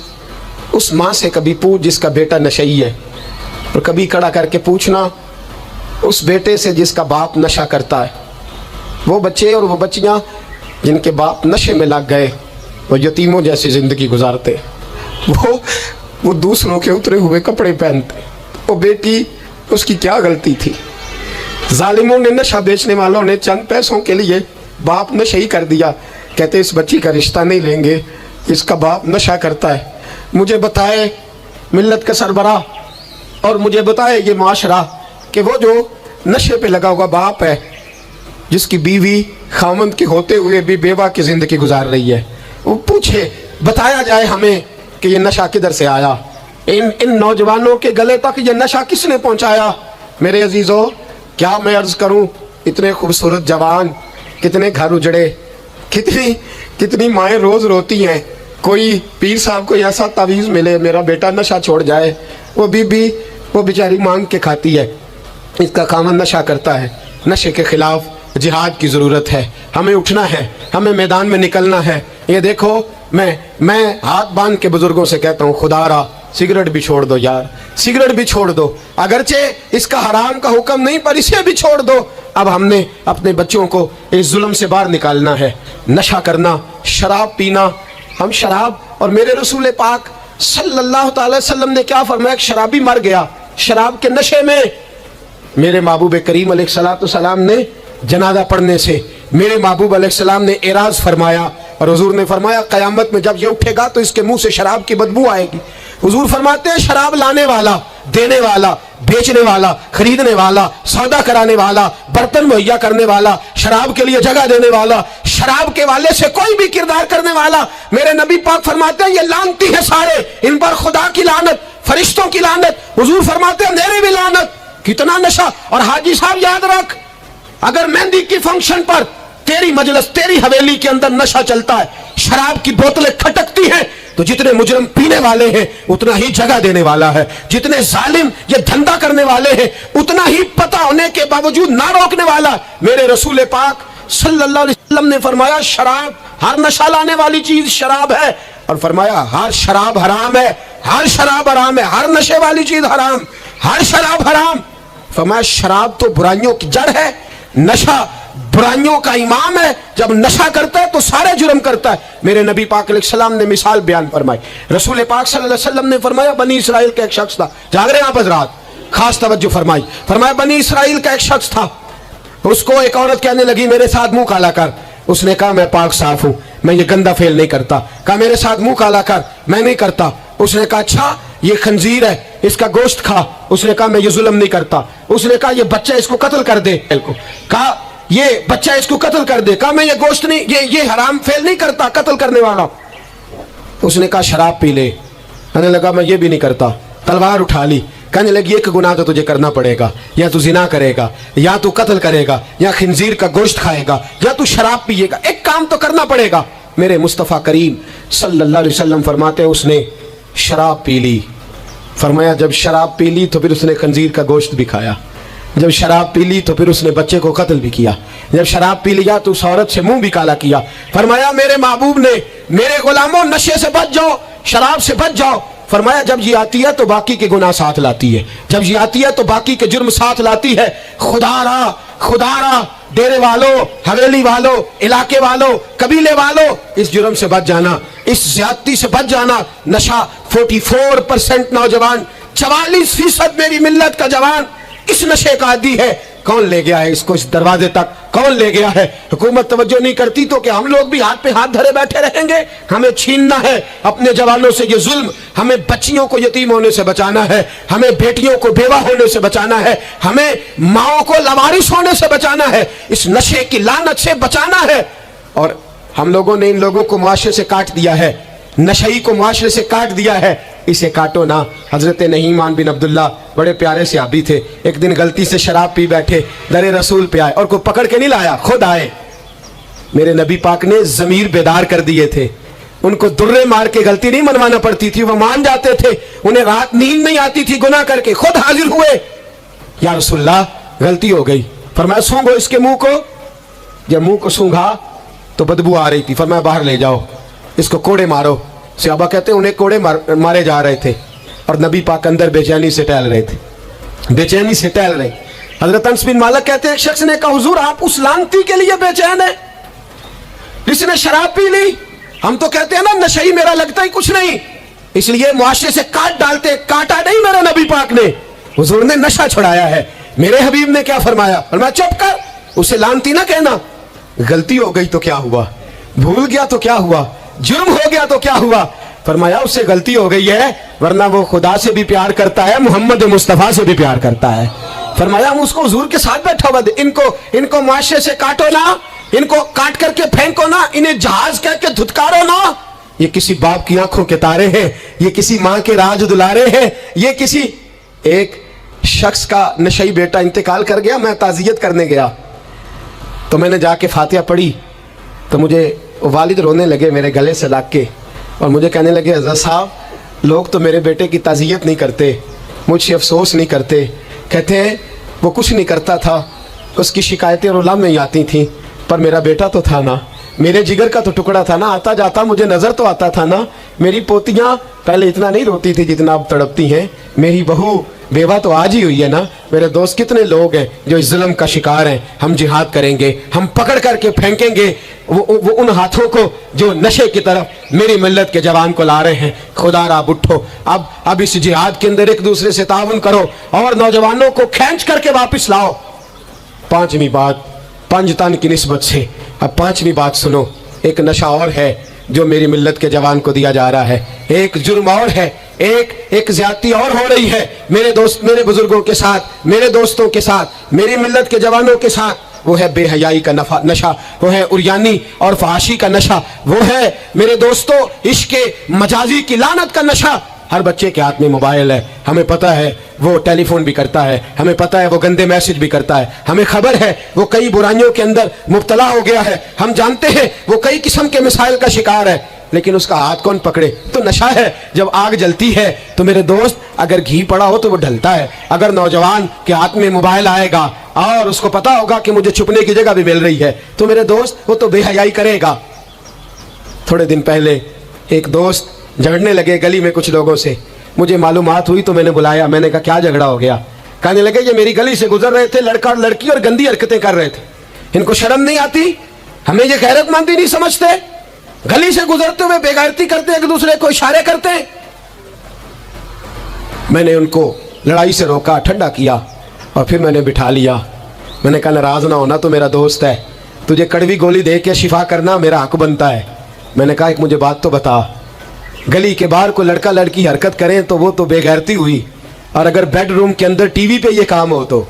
اس ماں سے کبھی پوچھ جس کا بیٹا نشئی ہے, اور کبھی کھڑا کر کے پوچھنا اس بیٹے سے جس کا باپ نشہ کرتا ہے. وہ بچے اور وہ بچیاں جن کے باپ نشے میں لگ گئے وہ یتیموں جیسی زندگی گزارتے, وہ دوسروں کے اترے ہوئے کپڑے پہنتے. وہ بیٹی, اس کی کیا غلطی تھی؟ ظالموں نے, نشہ بیچنے والوں نے چند پیسوں کے لیے باپ نشہ ہی کر دیا. کہتے اس بچی کا رشتہ نہیں لیں گے, اس کا باپ نشہ کرتا ہے. مجھے بتائے ملت کا سربراہ, اور مجھے بتائے یہ معاشرہ کہ وہ جو نشے پہ لگا ہوا باپ ہے, جس کی بیوی خاوند کے ہوتے ہوئے بھی بیوہ کی زندگی گزار رہی ہے, وہ پوچھے, بتایا جائے ہمیں کہ یہ نشہ کدھر سے آیا. इन नौजवानों के गले तक ये नशा किसने पहुंचाया? मेरे अजीजों, क्या मैं अर्ज करूं, इतने खूबसूरत जवान, कितने घर उजड़े, कितनी कितनी माएँ रोज रोती हैं। कोई पीर साहब को ऐसा तावीज़ मिले मेरा बेटा नशा छोड़ जाए, वो बीबी वो बेचारी मांग के खाती है, इसका खामन नशा करता है। नशे के खिलाफ जिहाद की ज़रूरत है, हमें उठना है, हमें मैदान में निकलना है। ये देखो, मैं हाथ बांध के बुजुर्गों से कहता हूँ, खुदारा सिगरेट भी छोड़ दो यार, सिगरेट भी छोड़ दो, अगरचे इसका हराम का हुक्म नहीं पर इसे भी छोड़ दो। अब हमने अपने बच्चों को इस जुल्म से बाहर निकालना है। नशा करना, शराब पीना, हम शराब, और मेरे रसूल पाक सल्लल्लाहु अलैहि वसल्लम ने क्या फरमाया, शराबी मर गया शराब के नशे में। मेरे महबूब करीम अलैहिस्सलाम ने जनाजा पढ़ने से मेरे महबूब अलैहिस्सलाम ने एराज फरमाया, और हुजूर ने फरमाया क़यामत में जब ये उठेगा तो इसके मुंह से शराब की बदबू आएगी। हुजूर फरमाते हैं, शराब लाने वाला, देने वाला, बेचने वाला, खरीदने वाला, सौदा कराने वाला, बर्तन मुहैया करने वाला, शराब के लिए जगह देने वाला, शराब के वाले से कोई भी किरदार करने वाला, मेरे नबी पाक फरमाते हैं ये लानती है सारे, इन पर खुदा की लानत, फरिश्तों की लानत, हुजूर फरमाते हैं मेरी भी लानत। कितना नशा। और हाजी साहब याद रख, अगर मेहंदी की फंक्शन पर तेरी मजलिस, तेरी हवेली के अंदर नशा चलता है, शराब की बोतलें खटकती हैं, तो जितने मुजरिम पीने वाले हैं उतना ही जगह देने वाला है, जितने जालिम ये धंधा करने वाले हैं उतना ही पता होने के बावजूद ना रोकने वाला। मेरे रसूल पाक सल्लल्लाहु अलैहि वसल्लम ने फरमाया, शराब, हर नशा लाने वाली चीज शराब है, और फरमाया हर शराब हराम है, हर शराब हराम है, हर नशे वाली चीज हराम, हर शराब हराम। फरमाया शराब तो बुराइयों की जड़ है, नशा बुराइयों का इमाम है, जब नशा करता है तो सारे जुर्म करता है। मेरे नबी पाक अलैहिस्सलाम ने मिसाल बयान फरमाई। रसूल पाक सल्लल्लाहु अलैहि वसल्लम ने फरमाया, बनी इसराइल का एक शख्स था, जाग रहे हैं आप हज़रात, खास तवज्जो फरमाई। फरमाया बनी इसराइल का एक शख्स था, उसको एक औरत कहने लगी मेरे साथ मुंह काला कर। उसने कहा मैं पाक साफ हूं, मैं ये गंदा फेल नहीं करता। कहा मेरे साथ मुंह काला कर, मैं नहीं करता। उसने कहा अच्छा ये खंजीर है, इसका गोश्त खा। उसने कहा मैं ये जुल्म नहीं करता। उसने कहा ये बच्चा इसको कत्ल कर दे। कहा ये बच्चा इसको कत्ल कर दे। कहा मैं ये गोश्त नहीं, ये हराम फेल नहीं करता, कत्ल करने वाला। उसने कहा शराब पी ले। कहने लगा मैं ये भी नहीं करता। तलवार उठा ली, कहने लगी एक गुनाह तो तुझे करना पड़ेगा, या तू जिना करेगा, या तू कत्ल करेगा, या खिंजीर का गोश्त खाएगा, या तू शराब पिएगा, एक काम तो करना पड़ेगा। मेरे मुस्तफ़ा करीम सल्लल्लाहु अलैहि वसल्लम फरमाते उसने शराब पी ली। फरमाया जब शराब पी ली तो फिर उसने खंजीर का गोश्त भी खाया, जब शराब पी ली तो फिर उसने बच्चे को कत्ल भी किया, जब शराब पी लिया तो उस औरत से मुंह भी काला किया। फरमाया मेरे महबूब ने, मेरे गुलामों नशे से बच जाओ, शराब से बच जाओ। फरमाया जब ये आती है तो बाकी के गुनाह साथ लाती है, जब ये आती है तो बाकी के जुर्म साथ लाती है। खुदारा खुदारा, डेरे वालों, हवेली वालों, इलाके वालों, कबीले वालों, इस जुर्म से बच जाना, इस ज्यादती से बच जाना। नशा 44% नौजवान, 44% मेरी मिल्लत का जवान इस नशे का आदी है। कौन ले गया है इसको इस दरवाजे तक, कौन ले गया है? हुकूमत तवज्जो नहीं करती तो क्या हम लोग भी हाथ पे हाथ धरे बैठे रहेंगे? हमें छीनना है अपने जवानों से ये जुल्म, हमें बच्चियों को यतीम होने से बचाना है, हमें बेटियों को बेवा होने से बचाना है, हमें माओ को लवारिस होने से बचाना है, इस नशे की लानत से बचाना है। और हम लोगों ने इन लोगों को मुआशरे से काट दिया है, नशई को मुआशरे से काट दिया है, इसे काटो ना। हजरत नहीमान बिन अब्दुल्ला बड़े प्यारे सहाबी थे, एक दिन गलती से शराब पी बैठे, दरे रसूल पे आए और कोई पकड़ के नहीं लाया, खुद आए। मेरे नबी पाक ने जमीर बेदार कर दिए थे, उनको दुर्रे मार के गलती नहीं मनवाना पड़ती थी, वो मान जाते थे, उन्हें रात नींद नहीं आती थी गुनाह करके, खुद हाजिर हुए, या रसूलल्लाह गलती हो गई। फरमाया सूंघो इसके मुंह को। जब मुंह को सूंघा तो बदबू आ रही थी, फरमाया बाहर ले जाओ, इसको कोड़े मारो। सहाबा कहते हैं उन्हें कोड़े मारे जा रहे थे और नबी पाक अंदर बेचैनी से टहल रहे थे, बेचैनी से टहल रहे। हजरत अनस बिन मालिक कहते हैं एक शख्स ने कहा हुजूर आप उस लानती के लिए बेचैन है जिसने शराब पी ली? हम तो कहते हैं ना नशई मेरा लगता ही कुछ नहीं, इसलिए मुआशरे से काट डालते, काटा नहीं मेरे नबी पाक ने, हुजूर ने नशा छुड़ाया है। मेरे हबीब ने क्या फरमाया? फरमाया चुप कर, उसे लानती ना कहना। गलती हो गई तो क्या हुआ, भूल गया तो क्या हुआ, जुर्म हो गया तो क्या हुआ? फरमाया उससे गलती हो गई है, वरना वो खुदा से भी प्यार करता है, मोहम्मद मुस्तफा से भी प्यार करता है। फरमाया हम उसको हुजूर के साथ बैठा हुआ, इनको मुआशरे से काटो ना, इनको काट करके फेंको ना, इन्हें जहाज कह के धुतकारो ना, یہ کسی باپ کی آنکھوں کے تارے ہیں, یہ کسی ماں کے راج دلارے ہیں, یہ کسی ایک شخص کا نشئی بیٹا انتقال کر گیا. میں تعزیت کرنے گیا تو میں نے جا کے فاتحہ پڑھی تو مجھے والد رونے لگے میرے گلے سے لگ کے, اور مجھے کہنے لگے حضرت صاحب لوگ تو میرے بیٹے کی تعزیت نہیں کرتے, مجھ سے افسوس نہیں کرتے, کہتے ہیں وہ کچھ نہیں کرتا تھا, اس کی شکایتیں رولا میں ہی آتی تھیں, پر میرا بیٹا تو تھا نا, میرے جگر کا تو ٹکڑا تھا نا, آتا جاتا مجھے نظر تو آتا تھا نا. میری پوتیاں پہلے اتنا نہیں روتی تھی جتنا اب تڑپتی ہیں, میری بہو بیوہ تو آج ہی ہوئی ہے نا. میرے دوست کتنے لوگ ہیں جو اس ظلم کا شکار ہیں. ہم جہاد کریں گے, ہم پکڑ کر کے پھینکیں گے وہ ان ہاتھوں کو جو نشے کی طرف میری ملت کے جوان کو لا رہے ہیں. خدا را اٹھو, اب اس جہاد کے اندر ایک دوسرے سے تعاون کرو اور نوجوانوں کو کھینچ کر کے واپس لاؤ. پانچویں بات پنج تن کی نسبت سے, اب پانچویں بات سنو. ایک نشہ اور ہے جو میری ملت کے جوان کو دیا جا رہا ہے, ایک جرم اور ہے, ایک زیادتی اور ہو رہی ہے میرے دوست, میرے بزرگوں کے ساتھ, میرے دوستوں کے ساتھ, میری ملت کے جوانوں کے ساتھ. وہ ہے بے حیائی کا نشہ, وہ ہے عریانی اور فحاشی کا نشہ, وہ ہے میرے دوستوں عشق مجازی کی لعنت کا نشہ. ہر بچے کے ہاتھ میں موبائل ہے, ہمیں پتہ ہے وہ ٹیلی فون بھی کرتا ہے, ہمیں پتہ ہے وہ گندے میسج بھی کرتا ہے, ہمیں خبر ہے وہ کئی برائیوں کے اندر مبتلا ہو گیا ہے, ہم جانتے ہیں وہ کئی قسم کے مسائل کا شکار ہے, لیکن اس کا ہاتھ کون پکڑے؟ تو نشہ ہے. جب آگ جلتی ہے تو میرے دوست اگر گھی پڑا ہو تو وہ ڈھلتا ہے. اگر نوجوان کے ہاتھ میں موبائل آئے گا اور اس کو پتا ہوگا کہ مجھے چھپنے کی جگہ بھی مل رہی ہے تو میرے دوست وہ تو بے حیائی کرے گا. تھوڑے دن پہلے ایک دوست جھگڑنے لگے گلی میں کچھ لوگوں سے, مجھے معلومات ہوئی تو میں نے بلایا, میں نے کہا کیا جھگڑا ہو گیا؟ کہنے لگے یہ میری گلی سے گزر رہے تھے لڑکا اور لڑکی اور گندی حرکتیں کر رہے تھے, ان کو شرم نہیں آتی؟ ہمیں یہ غیرت مندی نہیں سمجھتے؟ گلی سے گزرتے ہوئے بے غیرتی کرتے ہیں, ایک دوسرے کو اشارے کرتے ہیں. میں نے ان کو لڑائی سے روکا, ٹھنڈا کیا اور پھر میں نے بٹھا لیا. میں نے کہا ناراض نہ ہونا, تو میرا دوست ہے, تجھے کڑوی گولی دے کے شفا کرنا میرا حق بنتا ہے. میں نے کہا ایک مجھے بات تو بتا, گلی کے باہر کو لڑکا لڑکی حرکت کریں تو وہ تو بے غیرتی ہوئی, اور اگر بیڈ روم کے اندر ٹی وی پہ یہ کام ہو تو,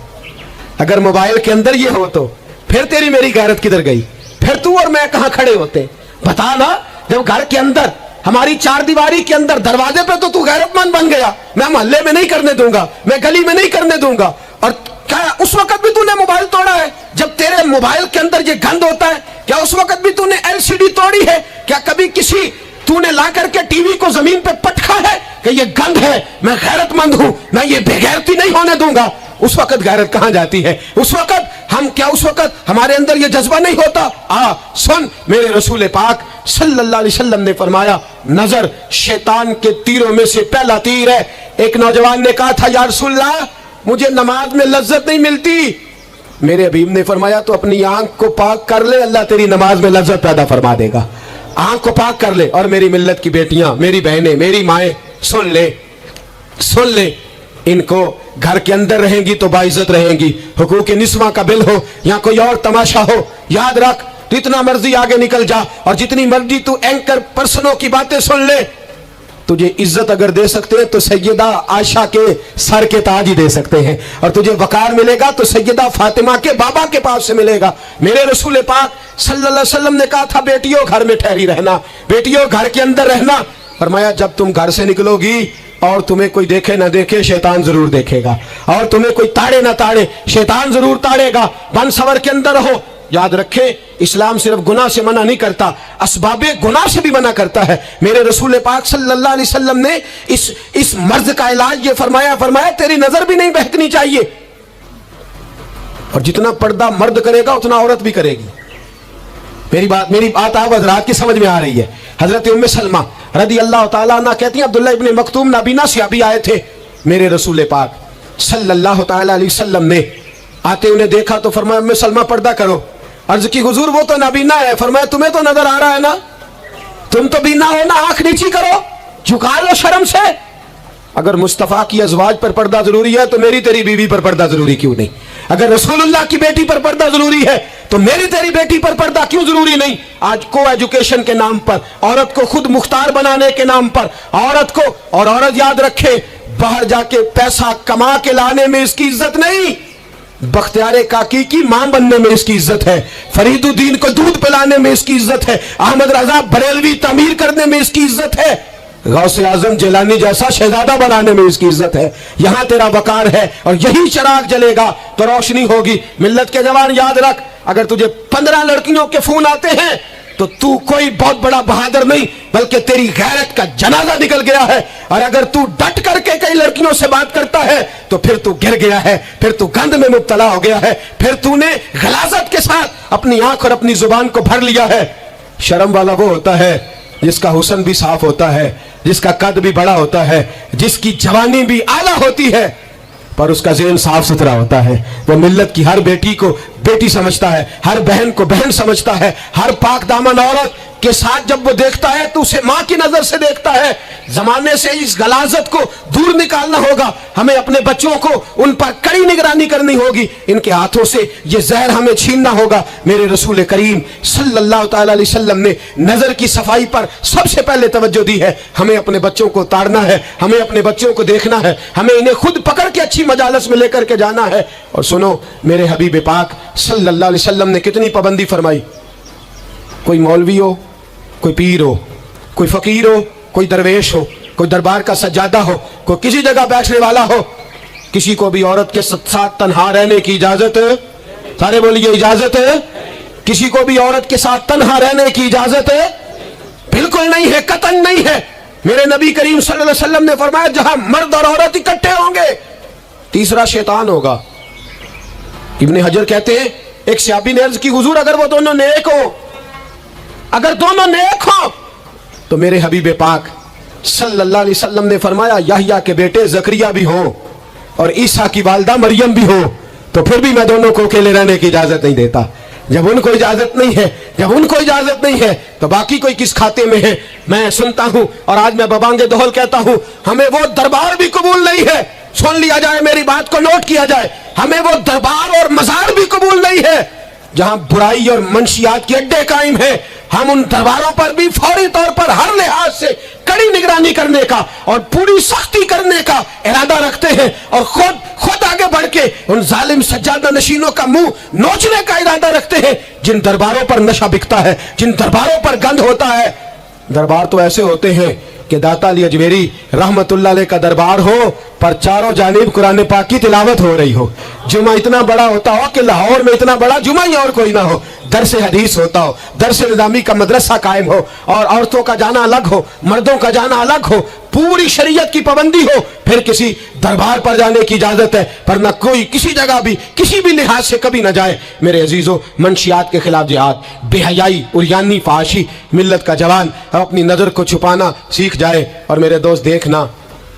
اگر موبائل کے اندر یہ ہو تو پھر تیری میری غیرت کدھر گئی؟ پھر تو اور میں کہاں کھڑے ہوتے؟ بتا نا. جب گھر کے اندر ہماری چار دیواری کے اندر دروازے پہ تو غیرت مند بن گیا, میں محلے میں نہیں کرنے دوں گا, میں گلی میں نہیں کرنے دوں گا. اور کیا اس وقت بھی تو نے موبائل توڑا ہے جب تیرے موبائل کے اندر یہ گند ہوتا ہے؟ کیا اس وقت بھی تو نے LCD توڑی ہے؟ کیا کبھی کسی تو نے لا کر کے ٹی وی کو زمین پہ پٹکا ہے کہ یہ گند ہے, میں غیرت مند ہوں, میں یہ بے غیرتی نہیں ہونے دوں گا؟ اس وقت غیرت کہاں جاتی ہے؟ اس وقت اس وقت ہمارے اندر یہ جذبہ نہیں ہوتا؟ سن, میرے رسول پاک صلی اللہ علیہ وسلم نے فرمایا نظر شیطان کے تیروں میں سے پہلا تیر ہے. ایک نوجوان نے کہا تھا یا رسول اللہ مجھے نماز میں لذت نہیں ملتی. میرے حبیب نے فرمایا تو اپنی آنکھ کو پاک کر لے, اللہ تیری نماز میں لذت پیدا فرما دے گا. آنکھ کو پاک کر لے. اور میری ملت کی بیٹیاں, میری بہنیں, میری مائیں, سن لے, ان کو گھر کے اندر رہیں گی تو باعزت رہیں گی. حقوق نسواں کا بل ہو یا کوئی اور تماشا ہو, یاد رکھ جتنا مرضی آگے نکل جا اور جتنی مرضی تو اینکر پرسنوں کی باتیں سن لے, تجھے عزت اگر دے سکتے ہیں تو سیدہ عائشہ کے سر کے تاج ہی دے سکتے ہیں, اور تجھے وقار ملے گا تو سیدہ فاطمہ کے بابا کے پاس سے ملے گا. میرے رسول پاک صلی اللہ علیہ وسلم نے کہا تھا بیٹیوں گھر میں ٹھہری رہنا, بیٹیوں گھر کے اندر رہنا. فرمایا جب تم گھر سے نکلو گی اور تمہیں کوئی دیکھے نہ دیکھے شیطان ضرور دیکھے گا, اور تمہیں کوئی تاڑے نہ تاڑے شیطان ضرور تاڑے گا. بن سور کے اندر رہو. یاد رکھیں اسلام صرف گناہ سے منع نہیں کرتا, اسباب گناہ سے بھی منع کرتا ہے. میرے رسول پاک صلی اللہ علیہ وسلم نے اس مرض کا علاج یہ فرمایا تیری نظر بھی نہیں بہکنی چاہیے, اور جتنا پردہ مرد کرے گا اتنا عورت بھی کرے گی. میری بات آپ حضرات کی سمجھ میں آ رہی ہے؟ حضرت ام سلمہ رضی اللہ تعالیٰ عنہ کہتی ہیں عبداللہ ابن مکتوم نابینا صحابی آئے تھے, میرے رسول پاک صلی اللہ تعالیٰ علیہ وسلم نے آتے انہیں دیکھا تو فرمایا ام سلمہ پردہ کرو. عرض کی حضور وہ تو نابینا ہے. فرمایا تمہیں تو نظر آ رہا ہے نا, تم تو بینا ہو نا, آنکھ نیچی کرو, جھکا لو شرم سے. اگر مصطفیٰ کی ازواج پر پردہ ضروری ہے تو میری تیری بیوی پر پردہ ضروری کیوں نہیں؟ اگر رسول اللہ کی بیٹی پر پردہ ضروری ہے تو میری تیری بیٹی پر پردہ کیوں ضروری نہیں؟ آج کو ایجوکیشن کے نام پر, عورت کو خود مختار بنانے کے نام پر عورت کو, اور عورت یاد رکھے باہر جا کے پیسہ کما کے لانے میں اس کی عزت نہیں, बख्तियार काकी की मां बनने में इसकी इज्जत है, फरीदुद्दीन को दूध पिलाने में इसकी इज्जत है, अहमद रजा बरेलवी तामीर करने में इसकी इज्जत है, गौसे आजम जिलानी जैसा शहजादा बनाने में इसकी इज्जत है। यहां तेरा वकार है और यही चिराग जलेगा तो रोशनी होगी। मिल्लत के जवान याद रख, अगर तुझे 15 लड़कियों के फोन आते हैं तो तू कोई बहुत बड़ा बहादुर नहीं, बल्कि तेरी गैरत का जनाजा निकल गया है। और अगर तू डट करके कई लड़कियों से बात करता है तो फिर तू गिर गया है, फिर तू गंद में मुब्तला हो गया है, फिर तूने गलाजत के साथ अपनी आंख और अपनी जुबान को भर लिया है। शर्म वाला वो होता है जिसका हुस्न भी साफ होता है, जिसका कद भी बड़ा होता है, जिसकी जवानी भी आला होती है, पर उसका ज़हन साफ सुथरा होता है। वो मिल्लत की हर बेटी को बेटी समझता है, हर बहन को बहन समझता है, हर पाक दामन औरत के साथ जब वो देखता है तो उसे मां की नजर से देखता है। जमाने से इस गलाजत को दूर निकालना होगा। हमें अपने बच्चों को उन पर कड़ी निगरानी करनी होगी, इनके हाथों से ये जहर हमें छीनना होगा। मेरे रसूल करीम सल्लल्लाहु ताला अलैहि वसल्लम ने नजर की सफाई पर सबसे पहले तवज्जो दी है। हमें अपने बच्चों को ताड़ना है, हमें अपने बच्चों को देखना है, हमें इन्हें खुद पकड़ के अच्छी मजालस में लेकर के जाना है। और सुनो, मेरे हबीब पाक सल्लल्लाहु अलैहि वसल्लम ने कितनी पाबंदी फरमाई। कोई मौलवी हो, कोई पीर हो, कोई फकीर हो, कोई दरवेश हो, कोई दरबार का सज्जादा हो, कोई किसी जगह बैठने वाला हो, किसी को भी औरत के साथ तन्हा रहने की इजाजत, सारे बोलिए इजाजत है। किसी को भी औरत के साथ तन्हा रहने की इजाजत है बिल्कुल नहीं है, कतन नहीं है। मेरे नबी करीम सल्लल्लाहु अलैहि वसल्लम ने फरमाया जहां मर्द और औरत इकट्ठे होंगे तीसरा शैतान होगा। इब्ने हजर कहते हैं, एक सहाबी ने अर्ज की, हुजूर अगर वो दोनों नेक हो, अगर दोनों नेक हो तो मेरे हबीब पाक सल्लल्लाहु अलैहि वसल्लम ने फरमाया याह्या के बेटे जकरिया भी हो और ईसा की वालदा मरियम भी हो, तो फिर भी मैं दोनों को अकेले रहने की इजाजत नहीं देता। जब उनको इजाजत नहीं है, जब उनको इजाजत नहीं है तो बाकी कोई किस खाते में है। मैं सुनता हूं और आज मैं बबांगे दोहल कहता हूं, हमें वो दरबार भी कबूल नहीं है। सुन लिया जाए, मेरी बात को नोट किया जाए, हमें वो दरबार और मजार भी कबूल नहीं है जहां बुराई और मंशियात के अड्डे कायम है। हम उन दरबारों पर भी फौरी तौर पर हर लिहाज से कड़ी निगरानी करने का और पूरी सख्ती करने का इरादा रखते हैं और खुद आगे बढ़ के उन जालिम सज्जादा नशीनों का मुंह नोचने का इरादा रखते हैं जिन दरबारों पर नशा बिकता है, जिन दरबारों पर गंद होता है। दरबार तो ऐसे होते हैं कि दाता अली अजमेरी रहमतुल्लाह अलैह का दरबार हो पर चारों जानिब कुरान पाक की तिलावत हो रही हो। जुमा इतना बड़ा होता हो कि लाहौर में इतना बड़ा जुमा ही और कोई ना हो। दरस हदीस होता हो, दरस निज़ामी का मदरसा कायम हो और औरतों का जाना अलग हो, मर्दों का जाना अलग हो, पूरी शरीयत की पाबंदी हो, फिर किसी दरबार पर जाने की इजाजत है, पर न कोई किसी जगह भी किसी भी लिहाज से कभी न जाए। मेरे अजीजों, मंशियात के खिलाफ जिहाद, बेहयाई, उरियानी, फाहशी, मिल्लत का जवान अब अपनी नजर को छुपाना सीख जाए। और मेरे दोस्त देखना,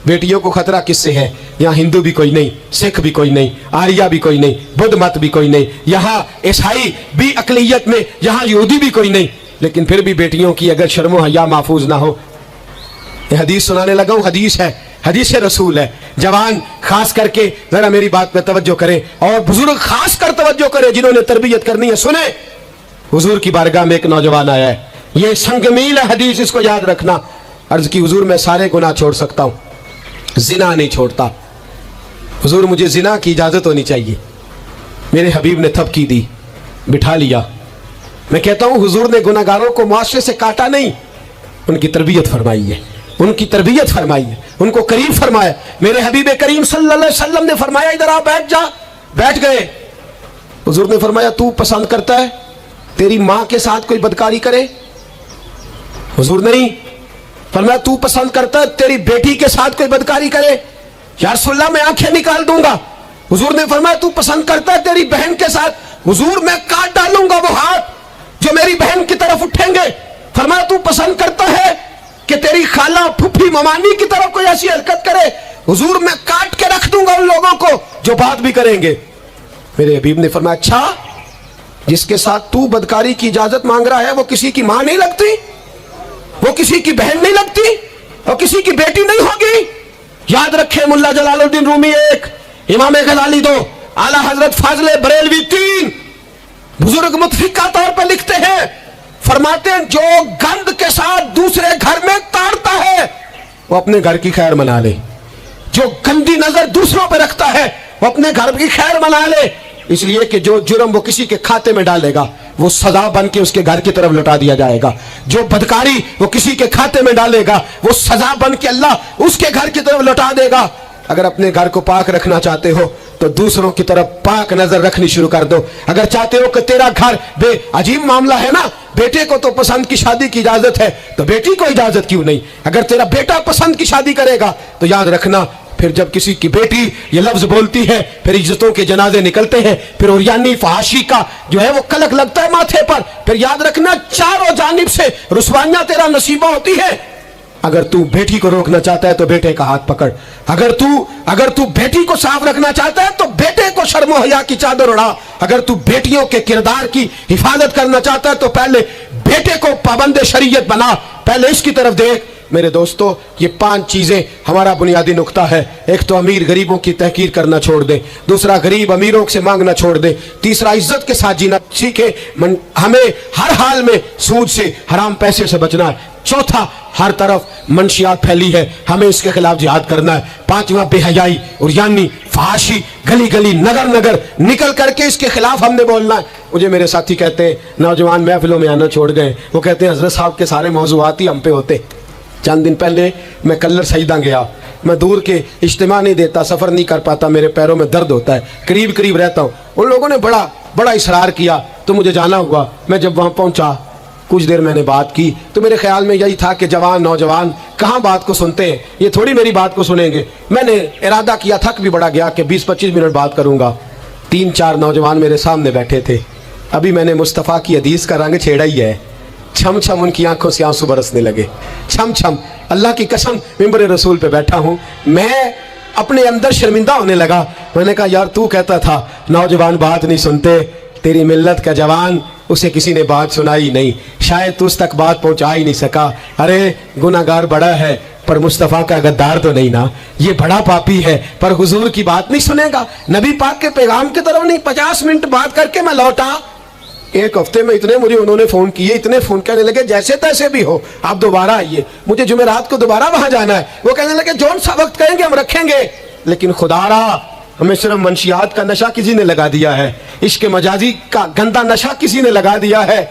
बेटियों को खतरा किससे है? यहाँ हिंदू भी कोई नहीं, सिख भी कोई नहीं, आर्या भी कोई नहीं, बुद्ध मत भी कोई नहीं, यहाँ ईसाई भी अकलियत में, यहाँ यहूदी भी कोई नहीं, लेकिन फिर भी बेटियों की अगर शर्मो हया महफूज ना हो। ये हदीस सुनाने लगा हूँ, हदीस है, हदीस रसूल है। जवान खास करके जरा मेरी बात पे तवज्जो करें और बुजुर्ग खास कर तवज्जो करें जिन्होंने तरबियत करनी है। सुने, हुजूर की बारगाह में एक नौजवान आया है, ये संगमील है हदीस, इसको याद रखना। अर्ज की, हुजूर मैं सारे गुनाह छोड़ सकता हूँ, जिना नहीं छोड़ता, हुजूर मुझे जिना की इजाजत होनी चाहिए। मेरे हबीब ने थपकी दी, बिठा लिया। मैं कहता हूं हुजूर ने गुनाहगारों को मुआशरे से काटा नहीं, उनकी तरबियत फरमाई है, उनकी तरबियत फरमाई है, उनको करीब फरमाया। मेरे हबीब करीम सल्लल्लाहु अलैहि वसल्लम ने फरमाया इधर आ, बैठ जा। बैठ गए। हुजूर ने फरमाया तू पसंद करता है तेरी मां के साथ कोई बदकारी करे? हुजूर नहीं। फरमाया तू पसंद करता है तेरी बेटी के साथ कोई बदकारी करे? या रसूलल्लाह मैं आंखें निकाल दूंगा। हुजूर ने फरमाया तू पसंद करता है तेरी बहन के साथ? हुजूर मैं काट डालूंगा वो हाथ जो मेरी बहन की तरफ उठेंगे। फरमाया तू पसंद करता है कि तेरी खाला, फुफी, ममानी की तरफ कोई ऐसी हरकत करे? हुजूर मैं काट के रख दूंगा उन लोगों को जो बात भी करेंगे। मेरे हबीब ने फरमाया अच्छा, जिसके साथ तू बदकारी की इजाजत मांग रहा है वो किसी की मां नहीं लगती, वो किसी की बहन नहीं लगती, वो किसी की बेटी नहीं होगी? याद रखें, मुल्ला जलालुद्दीन रूमी 1, इमाम गजाली 2, आला हजरत फाजले बरेलवी 3, बुजुर्ग मुतफिका तौर पर लिखते हैं, फरमाते हैं जो गंद के साथ दूसरे घर में ताड़ता है वो अपने घर की खैर मना ले, जो गंदी नजर दूसरों पर रखता है वो अपने घर की खैर मना ले। इसलिए कि जो जुर्म वो किसी के खाते में डालेगा वो सजा बन के उसके घर की तरफ लौटा दिया जाएगा। जो बदकारी वो किसी के खाते में डालेगा वो सजा बन के अल्लाह उसके घर की तरफ लौटा देगा। अगर अपने घर को पाक रखना चाहते हो तो दूसरों की तरफ पाक नजर रखनी शुरू कर दो। अगर चाहते हो कि तेरा घर अजीब मामला है ना, बेटे को तो पसंद की शादी की इजाजत है तो बेटी को इजाजत क्यों नहीं? अगर तेरा बेटा पसंद की शादी करेगा तो याद रखना फिर जब किसी की बेटी ये लफ्ज बोलती है फिर इज्जतों के जनाजे निकलते हैं, फिर ओरियानी फहाशी का जो है वो कलक लगता है माथे पर। फिर याद रखना चारों जानिब से रुसवाइयां तेरा नसीबा होती है। अगर तू बेटी को रोकना चाहता है तो बेटे का हाथ पकड़। अगर तू बेटी को साफ रखना चाहता है तो बेटे को शर्म हया की चादर उड़ा। अगर तू बेटियों के किरदार की हिफाजत करना चाहता है तो पहले बेटे को पाबंद शरीयत बना, पहले इसकी तरफ देख। मेरे दोस्तों, ये 5 चीजें हमारा बुनियादी नुक्ता है। एक तो अमीर गरीबों की तहकीर करना छोड़ दे, दूसरा गरीब अमीरों से मांगना छोड़ दे, तीसरा इज्जत के साथ जीना सीखे, हमें हर हाल में सूद से हराम पैसे से बचना है, चौथा हर तरफ मंशियात फैली है हमें इसके खिलाफ जिहाद करना है, पांचवा बेहयाई और यानी फहाशी गली गली नगर नगर निकल करके इसके खिलाफ हमने बोलना है। मुझे मेरे साथी कहते हैं नौजवान महफिलों में आना छोड़ गए, वो कहते हैं हजरत साहब के सारे मौजूआत ही हम पे होते। चंद दिन पहले मैं कल्लर सईदा गया, मैं दूर के इज्तिमा नहीं देता, सफ़र नहीं कर पाता, मेरे पैरों में दर्द होता है, करीब करीब रहता हूँ। उन लोगों ने बड़ा इसरार किया तो मुझे जाना हुआ। मैं जब वहाँ पहुँचा कुछ देर मैंने बात की तो मेरे ख्याल में यही था कि जवान नौजवान कहाँ बात को सुनते हैं, ये थोड़ी मेरी बात को सुनेंगे। मैंने इरादा किया, थक भी बड़ा गया कि 20-25 मिनट बात करूँगा। 3-4 नौजवान मेरे सामने बैठे थे। अभी मैंने मुस्तफ़ा की हदीस का रंग छेड़ा ही है। छम छम उनकी आंखों से आंसू बरसने लगे, छम छम। अल्लाह की कसम मिंबर रसूल पे बैठा हूँ, मैं अपने अंदर शर्मिंदा होने लगा। मैंने कहा यार तू कहता था नौजवान बात नहीं सुनते, तेरी मिल्लत का जवान उसे किसी ने बात सुनाई नहीं, शायद तू उस तक बात पहुंचा ही नहीं सका। अरे गुनाहगार बड़ा है पर मुस्तफ़ा का गद्दार तो नहीं ना, ये बड़ा पापी है पर हुजूर की बात नहीं सुनेगा, नबी पाक के पैगाम की तरफ नहीं। 50 मिनट बात करके मैं लौटा। एक हफ्ते में इतने मुझे उन्होंने फ़ोन किए, इतने फ़ोन करने लगे जैसे तैसे भी हो आप दोबारा आइए, मुझे जुमेरात को दोबारा वहाँ जाना है। वो कहने लगे जौन सा वक्त कहेंगे हम रखेंगे, लेकिन खुदारा हमें सिर्फ मंशियात का नशा किसी ने लगा दिया है, इश्क मजाजी का गंदा नशा किसी ने लगा दिया है।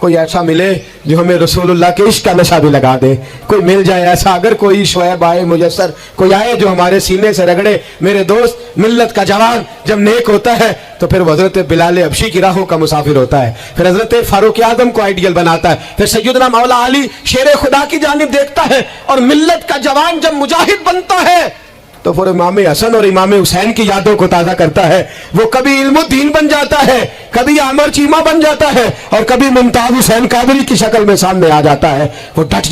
कोई ऐसा मिले जो हमें रसूलुल्लाह के इश्क का नशा भी लगा दे, कोई मिल जाए ऐसा। अगर कोई शोएब आए मुयस्सर, कोई आए जो हमारे सीने से रगड़े। मेरे दोस्त, मिल्लत का जवान जब नेक होता है तो फिर हजरत बिलाल हबशी की राहों का मुसाफिर होता है, फिर हजरत फारूक आजम को आइडियल बनाता है, फिर सैयदना मौला अली शेर खुदा की जानिब देखता है। और मिल्लत का जवान जब मुजाहिद बनता है तो फिर इमाम हसन और इमाम हुसैन की यादों को ताज़ा करता है। वो कभी इल्मुद्दीन बन जाता है, कभी आमर चीमा बन जाता है और कभी मुमताज हुसैन कादरी की शक्ल में सामने आ जाता है। वो डट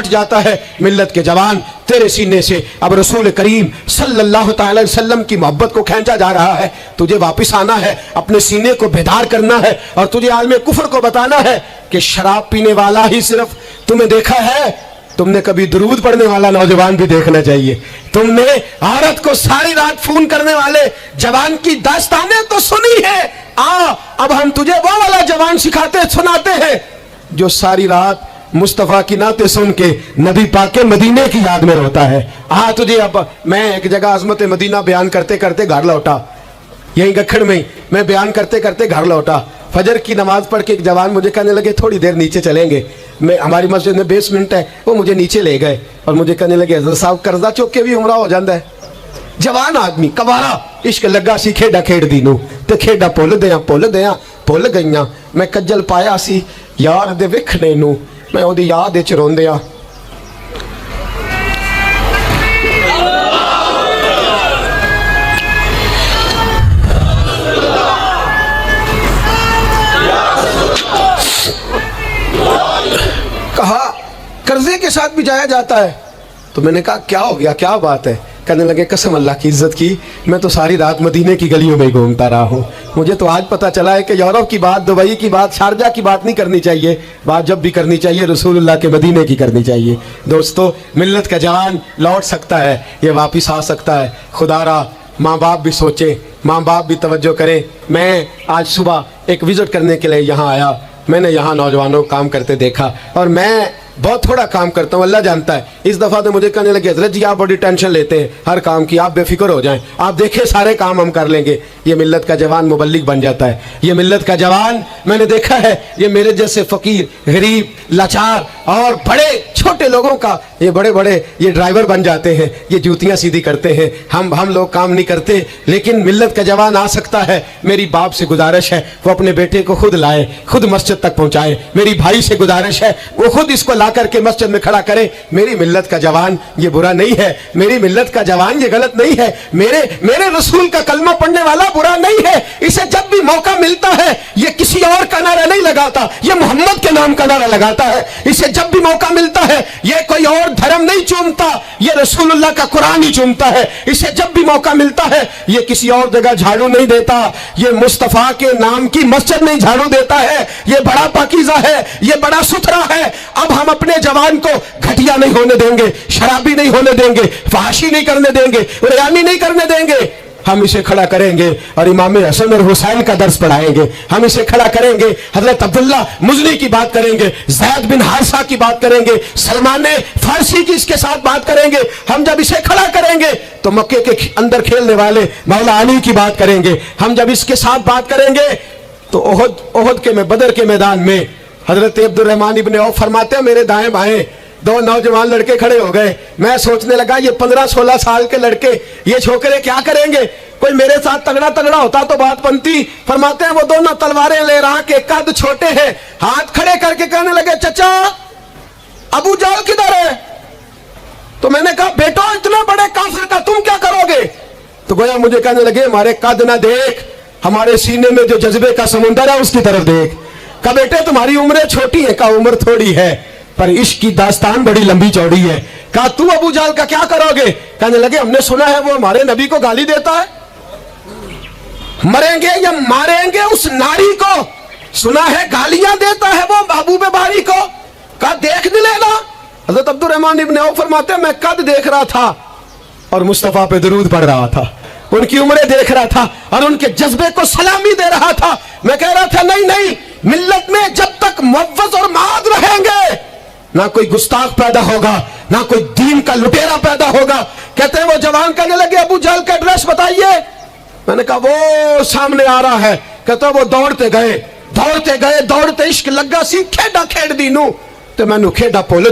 जाता है। मिल्लत के जवान तेरे सीने से अब रसूल करीम सल्लल्लाहु अलैहि वसल्लम की मोहब्बत को खींचा जा रहा है। तुझे वापस आना है, अपने सीने को बेदार करना है और तुझे आलम कुफर को बताना है कि शराब पीने वाला ही सिर्फ तुम्हें देखा है, तुमने कभी दुरूद पढ़ने वाला नौजवान भी देखना चाहिए। तुमने औरत को सारी रात फोन करने वाले जवान की दास्तानें तो सुनी है। अब हम तुझे वो वाला जवान सुनाते हैं जो सारी रात मुस्तफ़ा की नाते सुन के नबी पाक के मदीने की याद में रोता है। तुझे अब मैं एक जगह अजमत मदीना बयान करते करते घर लौटा, यहीं गखड़ में मैं बयान करते करते घर लौटा। फजर की नमाज पढ़ के एक जवान मुझे कहने लगे थोड़ी देर नीचे चलेंगे। मैं हमारी मस्जिद में बेसमेंट है, वो मुझे नीचे ले गए और मुझे कहने लगे हज़रत साहब कर्जा चुक के भी उमरा हो जाता है। जवान आदमी कवारा इश्क लगा सी खेडा खेड दी नू ते खेडा भुल गईयां। मैं कज्जल पाया सी यार दे विखने नू, मैं ओदी याद विच रोंदिया। कहा कर्जे के साथ भी जाया जाता है। तो मैंने कहा क्या हो गया, क्या बात है? कहने लगे कसम अल्लाह की इज्जत की, मैं तो सारी रात मदीने की गलियों में घूमता रहा हूँ। मुझे तो आज पता चला है कि यूरोप की बात, दुबई की बात, शारजा की बात नहीं करनी चाहिए। बात जब भी करनी चाहिए रसूलुल्लाह के मदीने की करनी चाहिए। दोस्तों, मिल्लत का जवान लौट सकता है, ये वापस आ सकता है। खुदारा माँ बाप भी सोचे, माँ बाप भी तवज्जो करें। मैं आज सुबह एक विजिट करने के लिए यहाँ आया, मैंने यहाँ नौजवानों को काम करते देखा और मैं बहुत थोड़ा काम करता हूँ, अल्लाह जानता है। इस दफ़ा तो मुझे कहने लगे हजरत जी आप बड़ी टेंशन लेते हैं हर काम की, आप बेफिक्र हो जाएं, आप देखें सारे काम हम कर लेंगे। ये मिल्लत का जवान मुबल्लिग बन जाता है। ये मिल्लत का जवान मैंने देखा है, ये मेरे जैसे फ़कीर, गरीब, लाचार और बड़े छोटे लोगों का ये बड़े बड़े ये ड्राइवर बन जाते हैं, ये जूतियाँ सीधी करते हैं। हम लोग काम नहीं करते, लेकिन मिल्लत का जवान आ सकता है। मेरी बाप से गुजारिश है वो अपने बेटे को खुद लाए, खुद मस्जिद तक पहुँचाए। मेरी भाई से गुजारिश है वो खुद इसको ला करके मस्जिद में खड़ा करे। मेरी मिल्लत का जवान ये बुरा नहीं है, मेरी मिल्लत का जवान ये गलत नहीं है, मेरे रसूल का कलमा पढ़ने वाला बुरा नहीं है। इसे जब भी मौका मिलता है ये किसी और का नारा नहीं लगाता, ये मोहम्मद के नाम का नारा लगाता है। इसे जब भी मौका मिलता है ये कोई और धर्म नहीं चूमता, ये रसूलुल्लाह का कुरान ही चूमता है। इसे जब भी मौका मिलता है ये किसी और जगह झाड़ू नहीं देता, ये मुस्तफा के नाम की मस्जिद नहीं झाड़ू देता है। ये बड़ा पाकीज़ा है, ये बड़ा सुथरा है। अब हम अपने जवान को घटिया नहीं होने देंगे, शराबी नहीं होने देंगे, फहाशी नहीं करने देंगे, रियानी नहीं करने देंगे। हम इसे खड़ा करेंगे और इमाम हसन और हुसैन का दर्स पढ़ाएंगे। हम इसे खड़ा करेंगे, हजरत अब्दुल्ला मुज़नी की बात करेंगे, ज़ैद बिन हारिसा की बात करेंगे, सलमान फारसी की इसके साथ बात करेंगे। हम जब इसे खड़ा करेंगे तो मक्के के अंदर खेलने वाले मौला अली की बात करेंगे। हम जब इसके साथ बात करेंगे तो ओहद के में बदर के मैदान में हजरत अब्दुर्रहमान इब्ने औफ फरमाते हैं मेरे दाएं बाएं दो नौजवान लड़के खड़े हो गए। मैं सोचने लगा ये 15-16 साल के लड़के, ये छोकरे क्या करेंगे? कोई मेरे साथ तगड़ा तगड़ा होता तो बात बनती। फरमाते हैं वो दोनों तलवारें ले रहा के कद छोटे हैं, हाथ खड़े करके कहने लगे चचा अबू जहल किधर है? तो मैंने कहा बेटो इतने बड़े काफिर का तुम क्या करोगे? तो गोया मुझे कहने लगे हमारे कद ना देख, हमारे सीने में जो जज्बे का समुंदर है उसकी तरफ देख। कहा बेटे तुम्हारी उम्रें छोटी है, का उम्र थोड़ी है पर इश्क की दास्तान बड़ी लंबी चौड़ी है। कहा तू अबू जहल का क्या करोगे? कहने लगे हमने सुना है वो हमारे नबी को गाली देता है, मरेंगे या मारेंगे उस नारी को, सुना है गालियां देता है वो महबूब बारी को। कहा देख नहीं लेना। हजरत अब्दुर्रहमान इब्ने औफ फरमाते हैं मैं कद देख रहा था और मुस्तफा पे दरूद पढ़ रहा था, उनकी उम्रें देख रहा था और उनके जज्बे को सलामी दे रहा था। मैं कह रहा था नहीं नहीं, मिल्लत में जब तक मुअव्वज़ और माद रहेंगे ना कोई गुस्ताख पैदा होगा, ना कोई दीन का लुटेरा पैदा होगा। कहते हैं वो जवान कहने लगे अबू जहल का एड्रेस बताइए। मैंने कहा वो सामने आ रहा है। कहते वो दौड़ते दौड़ते इश्क लगा सी खेड़ा खेड़ दी नू ते मैनू खेड़ा भुल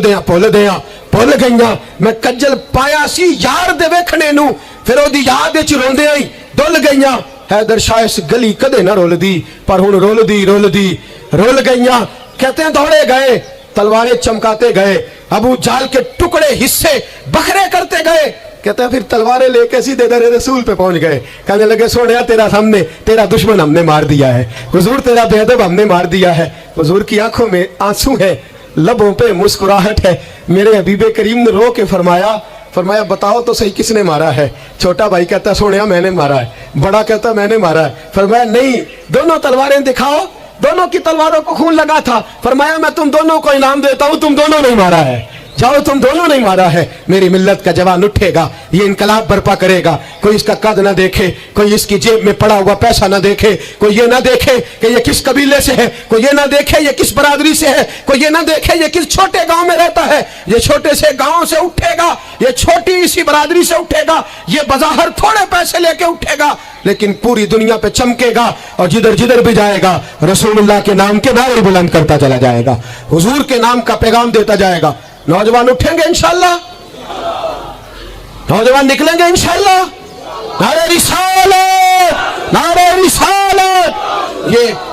गईया। मैं कज्जल पाया सी यार दे वेखणे नू, फिर ओदी याद विच रोंदियां ही डुल गईया। हैदर शाह इस गली कदे ना रुलदी पर हुण रुल गईया। कहते हैं दौड़े गए, तलवारें चमकाते गए, अबू जहल के टुकड़े हिस्से बखरे करते गए। कहते हैं फिर तलवारें लेके सीधे दर रसूल पे पहुंच गए। कहने लगे सोनिया तेरा दुश्मन हमने मार दिया है, हुजूर तेरा बेअदब हमने मार दिया है। हुजूर की आंखों में आंसू है, लबों पे मुस्कुराहट है। मेरे हबीबे करीम ने रो के फरमाया बताओ तो सही किसने मारा है? छोटा भाई कहता सोनिया मैंने मारा है, बड़ा कहता मैंने मारा है। फरमाया नहीं, दोनों तलवारें दिखाओ, दोनों की तलवारों को खून लगा था। फरमाया मैं तुम दोनों को इनाम देता हूं, तुम दोनों नहीं मारा है, जाओ तुम दोनों नहीं मारा है। मेरी मिल्लत का जवान उठेगा, ये इनकलाब बर्पा करेगा। कोई इसका कद ना देखे, कोई इसकी जेब में पड़ा हुआ पैसा ना देखे, कोई ये ना देखे कि ये किस कबीले से है, कोई ये ना देखे ये किस बरादरी से है, कोई ये ना देखे ये किस छोटे गांव में रहता है। ये छोटे से गांव से उठेगा, ये छोटी इसी बरादरी से उठेगा, ये बज़ाहिर थोड़े पैसे लेके उठेगा लेकिन पूरी दुनिया पे चमकेगा और जिधर जिधर भी जाएगा रसूलुल्लाह के नाम के नारे बुलंद करता चला जाएगा, हुजूर के नाम का पैगाम देता जाएगा। नौजवान उठेंगे इंशाअल्लाह, नौजवान निकलेंगे इंशाअल्लाह। नारे रिसालत, नारे रिसालत,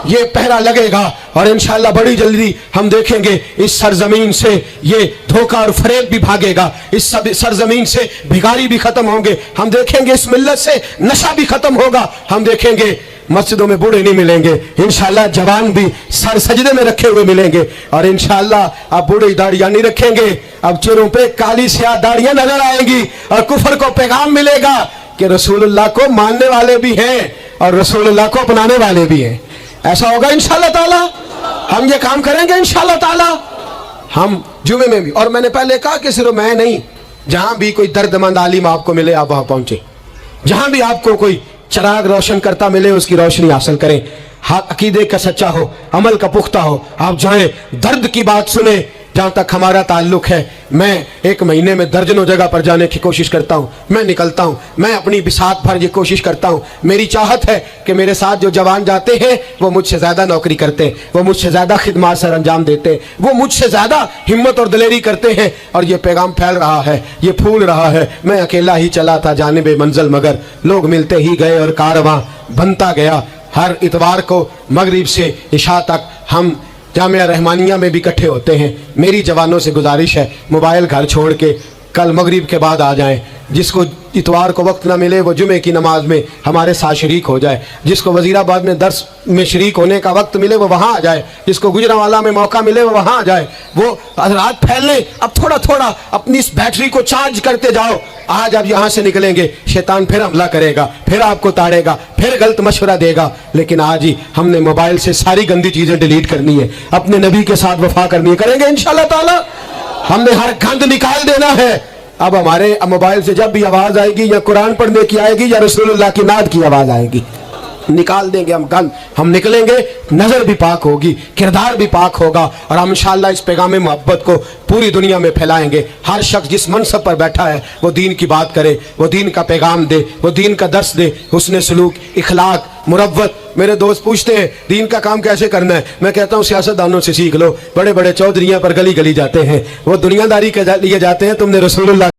ये पहरा लगेगा और इंशाअल्लाह बड़ी जल्दी हम देखेंगे इस सरजमीन से ये धोखा और फरेब भी भागेगा, इस सरजमीन से भिखारी भी खत्म होंगे, हम देखेंगे इस मिल्लत से नशा भी खत्म होगा, हम देखेंगे मस्जिदों में बूढ़े नहीं मिलेंगे, इंशाअल्लाह जवान भी सर सजदे में रखे हुए मिलेंगे और इंशाअल्लाह अब बूढ़े दाढ़ियां नहीं रखेंगे, अब चेहरों पे काली स्याह दाढ़ियां नजर आएंगी और कुफर को पैगाम मिलेगा कि रसूलुल्लाह को मानने वाले भी हैं और रसूलुल्लाह को अपनाने वाले भी हैं। ऐसा होगा इंशाअल्लाह ताला, हम ये काम करेंगे इंशाअल्लाह ताला। हम जुमे में भी, और मैंने पहले कहा कि सिर्फ मैं नहीं, जहां भी कोई दर्दमंद आलिम आपको मिले आप वहां पहुंचे, जहां भी आपको कोई चराग रोशन करता मिले उसकी रोशनी हासिल करें। हाथ अकीदे का सच्चा हो, अमल का पुख्ता हो, आप जाएं, दर्द की बात सुने, जहाँ तक हमारा ताल्लुक है, मैं एक महीने में दर्जनों जगह पर जाने की कोशिश करता हूँ। मैं निकलता हूँ, मैं अपनी बिसात भर ये कोशिश करता हूँ। मेरी चाहत है कि मेरे साथ जो जवान जाते हैं वो मुझसे ज़्यादा नौकरी करते हैं, वो मुझसे ज़्यादा खिदमत सर अंजाम देते हैं, वो मुझसे ज़्यादा हिम्मत और दिलेरी करते हैं, और ये पैगाम फैल रहा है, ये फूल रहा है। मैं अकेला ही चला था जानिबे मंजिल, मगर लोग मिलते ही गए और कारवां बनता गया। हर इतवार को मगरिब से इशा तक हम जामिया रहमानिया में भी इकट्ठे होते हैं। मेरी जवानों से गुजारिश है, मोबाइल घर छोड़ के कल मगरिब के बाद आ जाएं। जिसको इतवार को वक्त ना मिले वो जुमे की नमाज में हमारे साथ शरीक हो जाए। जिसको वजीराबाद में दर्स में शरीक होने का वक्त मिले वो वहाँ आ जाए। जिसको गुजरांवाला में मौका मिले वो वहाँ आ जाए। वो रात फैलने, अब थोड़ा थोड़ा अपनी इस बैटरी को चार्ज करते जाओ। आज आप यहाँ से निकलेंगे, शैतान फिर हमला करेगा, फिर आपको ताड़ेगा, फिर गलत मशवरा देगा। लेकिन आज ही हमने मोबाइल से सारी गंदी चीज़ें डिलीट करनी है, अपने नबी के साथ वफा करनी है। करेंगे इंशाअल्लाह ताला। हमने हर गंद निकाल देना है। अब हमारे मोबाइल से जब भी आवाज़ आएगी, या कुरान पढ़ने की आएगी या रसूलुल्लाह की नात की आवाज़ आएगी, निकाल देंगे हम गंद। हम निकलेंगे, नज़र भी पाक होगी, किरदार भी पाक होगा, और हम इंशाअल्लाह इस पैगाम मोहब्बत को पूरी दुनिया में फैलाएंगे। हर शख्स जिस मनसब पर बैठा है वो दीन की बात करे, वो दीन का पैगाम दे, वो दीन का दर्स दे, हुस्न सलूक, इखलाक, मुरव्वत। मेरे दोस्त पूछते हैं दीन का काम कैसे करना है, मैं कहता हूँ सियासतदानों से सीख लो। बड़े बड़े चौधरियाँ पर गली गली जाते हैं, वो दुनियादारी के लिए जाते हैं, तुमने रसूलुल्लाह